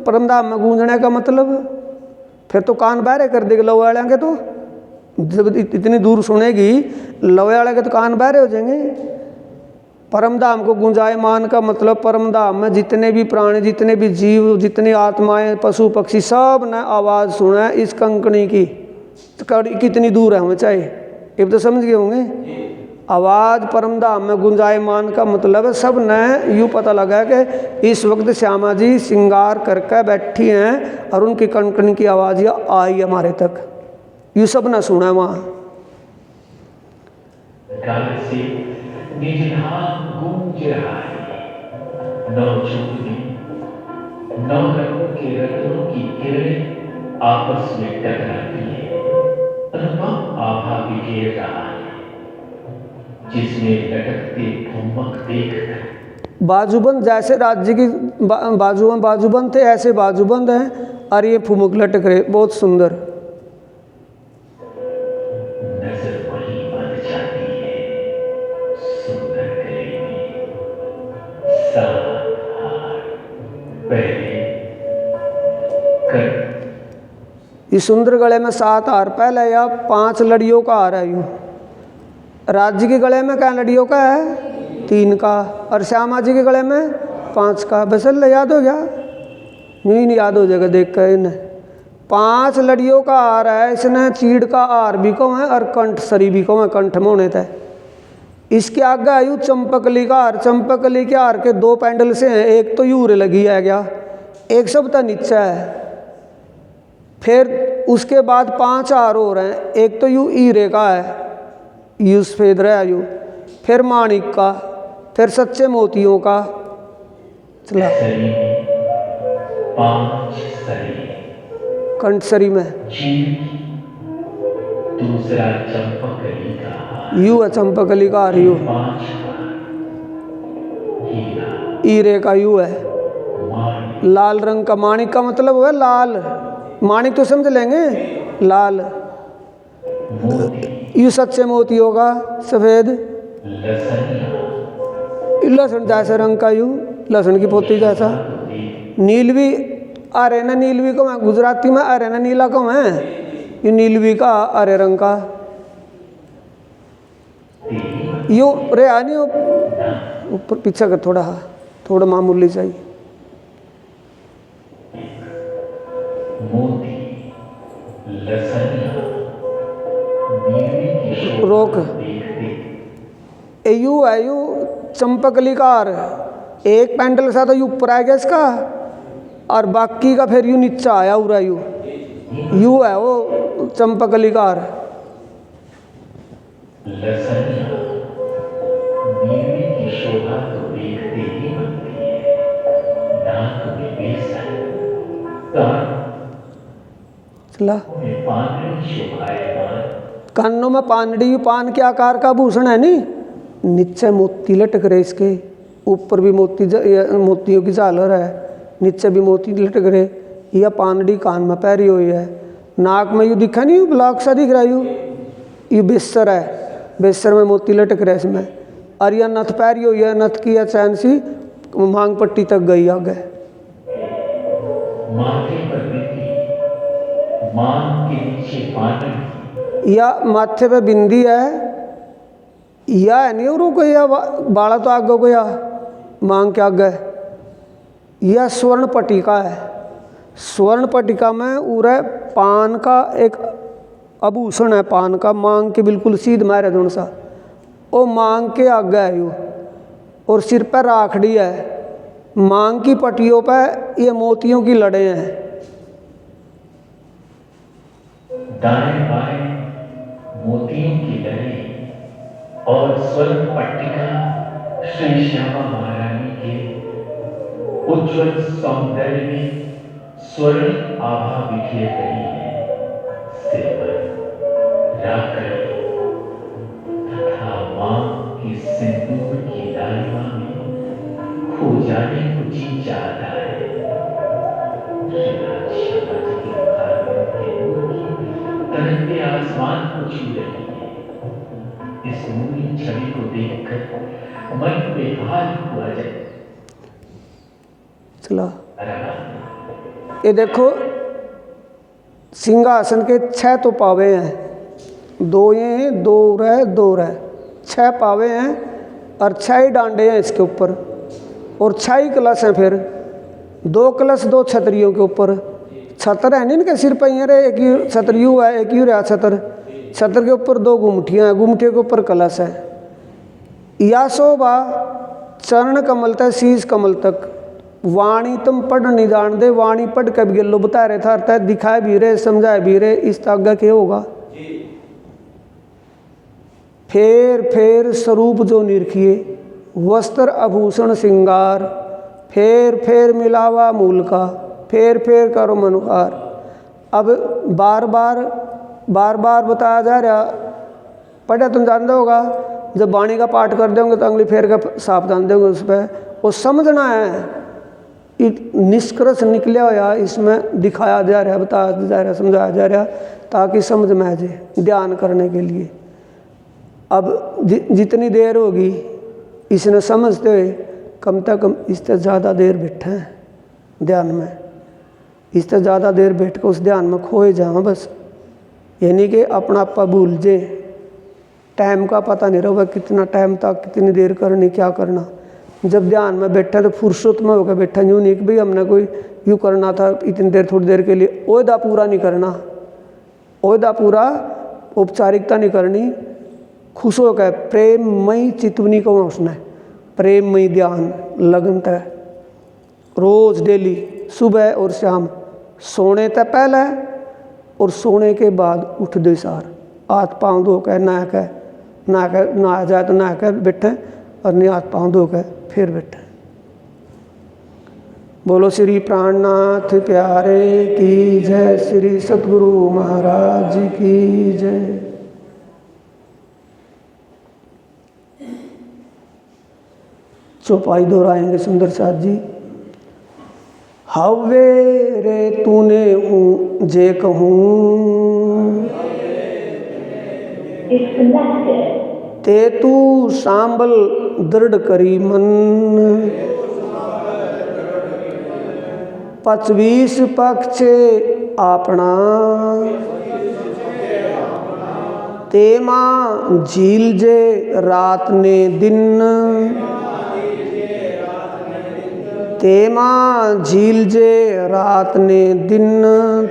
परमधाम में गूंजने का मतलब फिर तो कान बाहर कर देगा लवे वाले के, तो जब इतनी दूर सुनेगी लवे वाले के तो कान बाहर हो जाएंगे। परम धाम को गुंजायमान का मतलब परम धाम में जितने भी प्राणी, जितने भी जीव, जितनी आत्माएं, पशु पक्षी, सब ने आवाज़ सुना है इस कंकणी की। तो कितनी दूर है हमें चाहे, ये तो समझ गए होंगे। आवाज़ परम धाम में गुंजायमान का मतलब है सब ने यूँ पता लगा कि इस वक्त श्यामा जी श्रृंगार करके बैठी हैं और उनकी कणकण की आवाज़ आई हमारे तक, यूँ सब ने सुना है वहाँ। गूंज रहा है, नौ चूड़ी, नौ रंगों के रत्नों की किरणें आपस में टकराती है, अनुपम आभा बिखेर रहा है, जिसमें लटकते ठुमक देखकर बाजूबंद जैसे राज्य की बाजूबंद थे ऐसे बाजूबंद हैं और ये फुमुक लटक रहे, बहुत सुंदर। नजर वही बन जाती है, सुंदर गले में 7 हार पहले कर। इस सुंदर गले में 7 हार पहले या 5 लड़ियों का हार है यूँ। राज्य के गले में क्या लड़ियों का है? 3 का। और श्यामा जी के गले में 5 का। बसल याद हो गया? नहीं याद हो जाएगा देख कर इन्हें। 5 लड़ियों का हार है, इसने चीड़ का हार भी को है और कंठ सरी भी को है, कंठ में होने थे। इसके आगे आयु चंपकली का हार। चंपकली के हार के 2 पैंडल से हैं, एक तो यूर लगी है क्या, एक सब तो नीचे है। फिर उसके बाद 5 हार हो रहे हैं, एक तो यू हीरे का है, यू सफेद रहा यू, फिर माणिक का, फिर सच्चे मोतियों का। चला 5 सरी कंठ सरी में, दूसरा चंपकली का यू है चंपकली का हार, यू 5 हीरे का यू है। लाल रंग का माणिक का मतलब हुआ लाल, माणिक तो समझ लेंगे, लाल। यू सच्चे मोतियों का सफेद। लहसुन जैसे रंग का यू, लहसुन की पोती जैसा। नीलवी अरे न नीलवी को मैं गुजराती में अरे न नीला को मैं, यू नीलवी का अरे रंग का। यू रे आनी ऊपर पीछे का थोड़ा मामूली चाहिए। रोक यू है, यू चंपकली का हार, एक पैंडल सा तो यू ऊपर आएगा इसका और बाकी का फिर यू नीचा आया उरा यू है वो चंपकली का हार। की शोभा तो देखते ही बनती है, नाक में बेसन, कानों में पानड़ी, पान के आकार का भूषण है नी, नीचे मोती लटक रहे, इसके ऊपर भी मोतियों की झालर है, नीचे भी मोती लटक रहे। यह पानड़ी कान में पैरी हुई है। नाक में यू दिखा नहीं, ब्लॉक सा दिख रहा है, यू बेसर है, बेसर में मोती लटक रहे इसमें। और यह नथ पैरी हुई है, नथ की चैन सी मांग पट्टी तक गई आगे। या माथे पे बिंदी है, या नहीं रुको, या बाड़ा तो आगे को, या मांग के आगे। यह स्वर्ण पट्टिका है। स्वर्ण पट्टिका में उरे पान का एक आभूषण है, पान का, मांग के बिल्कुल सीध मारे दोनों सा, वो मांग के आगे है यू। और सिर पर राखड़ी है। मांग की पट्टियों पर ये मोतियों की लड़े हैं। दाएं बाएं मोतियों की लड़ी और स्वर्ण पट्टिका श्री श्यामा महारानी के उज्जवल सौंदर्य में स्वर्ण आभा बिखेर रही है। सिर पर राखड़ी तथा मां की सिंदूर की लालिमा में खो जाने को जी चाहता है। तरंगे आसमान को छू रही है। इस नूरी छवि को देखकर मन बेहाल हुआ जाए। चला ये देखो, सिंहासन के 6 तो पावे हैं, 2 ये हैं, 2 रह 2 रह, 6 पावे हैं। और 6 डांडे हैं इसके ऊपर, और 6 कलश हैं। फिर 2 कलश 2 छतरियों के ऊपर, छतर है नहीं इनके सिर पर, ये रे एक ही छतर यूँ है, एक ही रहा छतर, छतर के ऊपर 2 गुमटियाँ हैं, गुमटियों के ऊपर कलश है। या शोभा चरण कमल तक शीश कमल तक, वाणी तुम पढ़ नहीं जान दे, वाणी पढ़ के भी गेलो बता रहे था, दिखाए भी रहे समझाए भी रहे, इस आगे के होगा। फेर स्वरूप जो निरखिए, वस्त्र आभूषण श्रृंगार, फेर मिलावा मूल का, फेर करो मनुहार। अब बार बार बताया जा रहा, पढ़े तुम जानते होगा, जब वाणी का पाठ कर देंगे तो अगली फेर का साफ जान देंगे उस पर, वो समझना है। एक निष्कर्ष निकला हुआ इसमें दिखाया जा रहा है, बताया जा रहा है, समझाया जा रहा है, ताकि समझ में आ जाए ध्यान करने के लिए। अब जितनी देर होगी इसने समझते हुए, कम से कम इससे ज़्यादा देर बैठे हैं ध्यान में, इससे ज़्यादा देर बैठ कर उस ध्यान में खोए जाओ बस। यानी कि अपना आपा भूल जे, टाइम का पता नहीं रहा कितना टाइम तक कितनी देर करनी, क्या करना। जब ध्यान में बैठा तो फुर्सत में होकर बैठा, यूँ नहीं कि भाई हमने कोई यूँ करना था इतनी देर थोड़ी देर के लिए, ओहदा पूरा नहीं करना, ओहदा पूरा औपचारिकता नहीं करनी, खुश होकर प्रेममयी चितवनी को उसने, प्रेममयी ध्यान लगन तय रोज़ डेली सुबह और शाम, सोने तक पहले और सोने के बाद उठ दे सार, हाथ पाँव धो कर नहा जाए तो नहा कर बैठे, और नहीं हाथ पाँव धो कर फिर बैठे। बोलो श्री प्राणनाथ प्यारे की जय, श्री सतगुरु महाराज की जय। चौपाई दोहराएंगे सुंदर साथ जी। हवे रे तूने जे कहूँ, ते तू सांबल दृढ़ करी मन, 25 पक्षे आपना, ते माँ झील जे रात ने दिन, ते माँ झील जे रात ने दिन,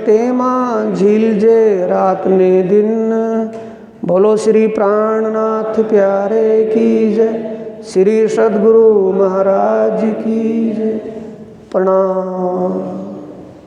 ते माँ झील जे रात ने दिन। बोलो श्री प्राणनाथ प्यारे की जय, श्री सद्गुरु महाराज की जय। प्रणाम।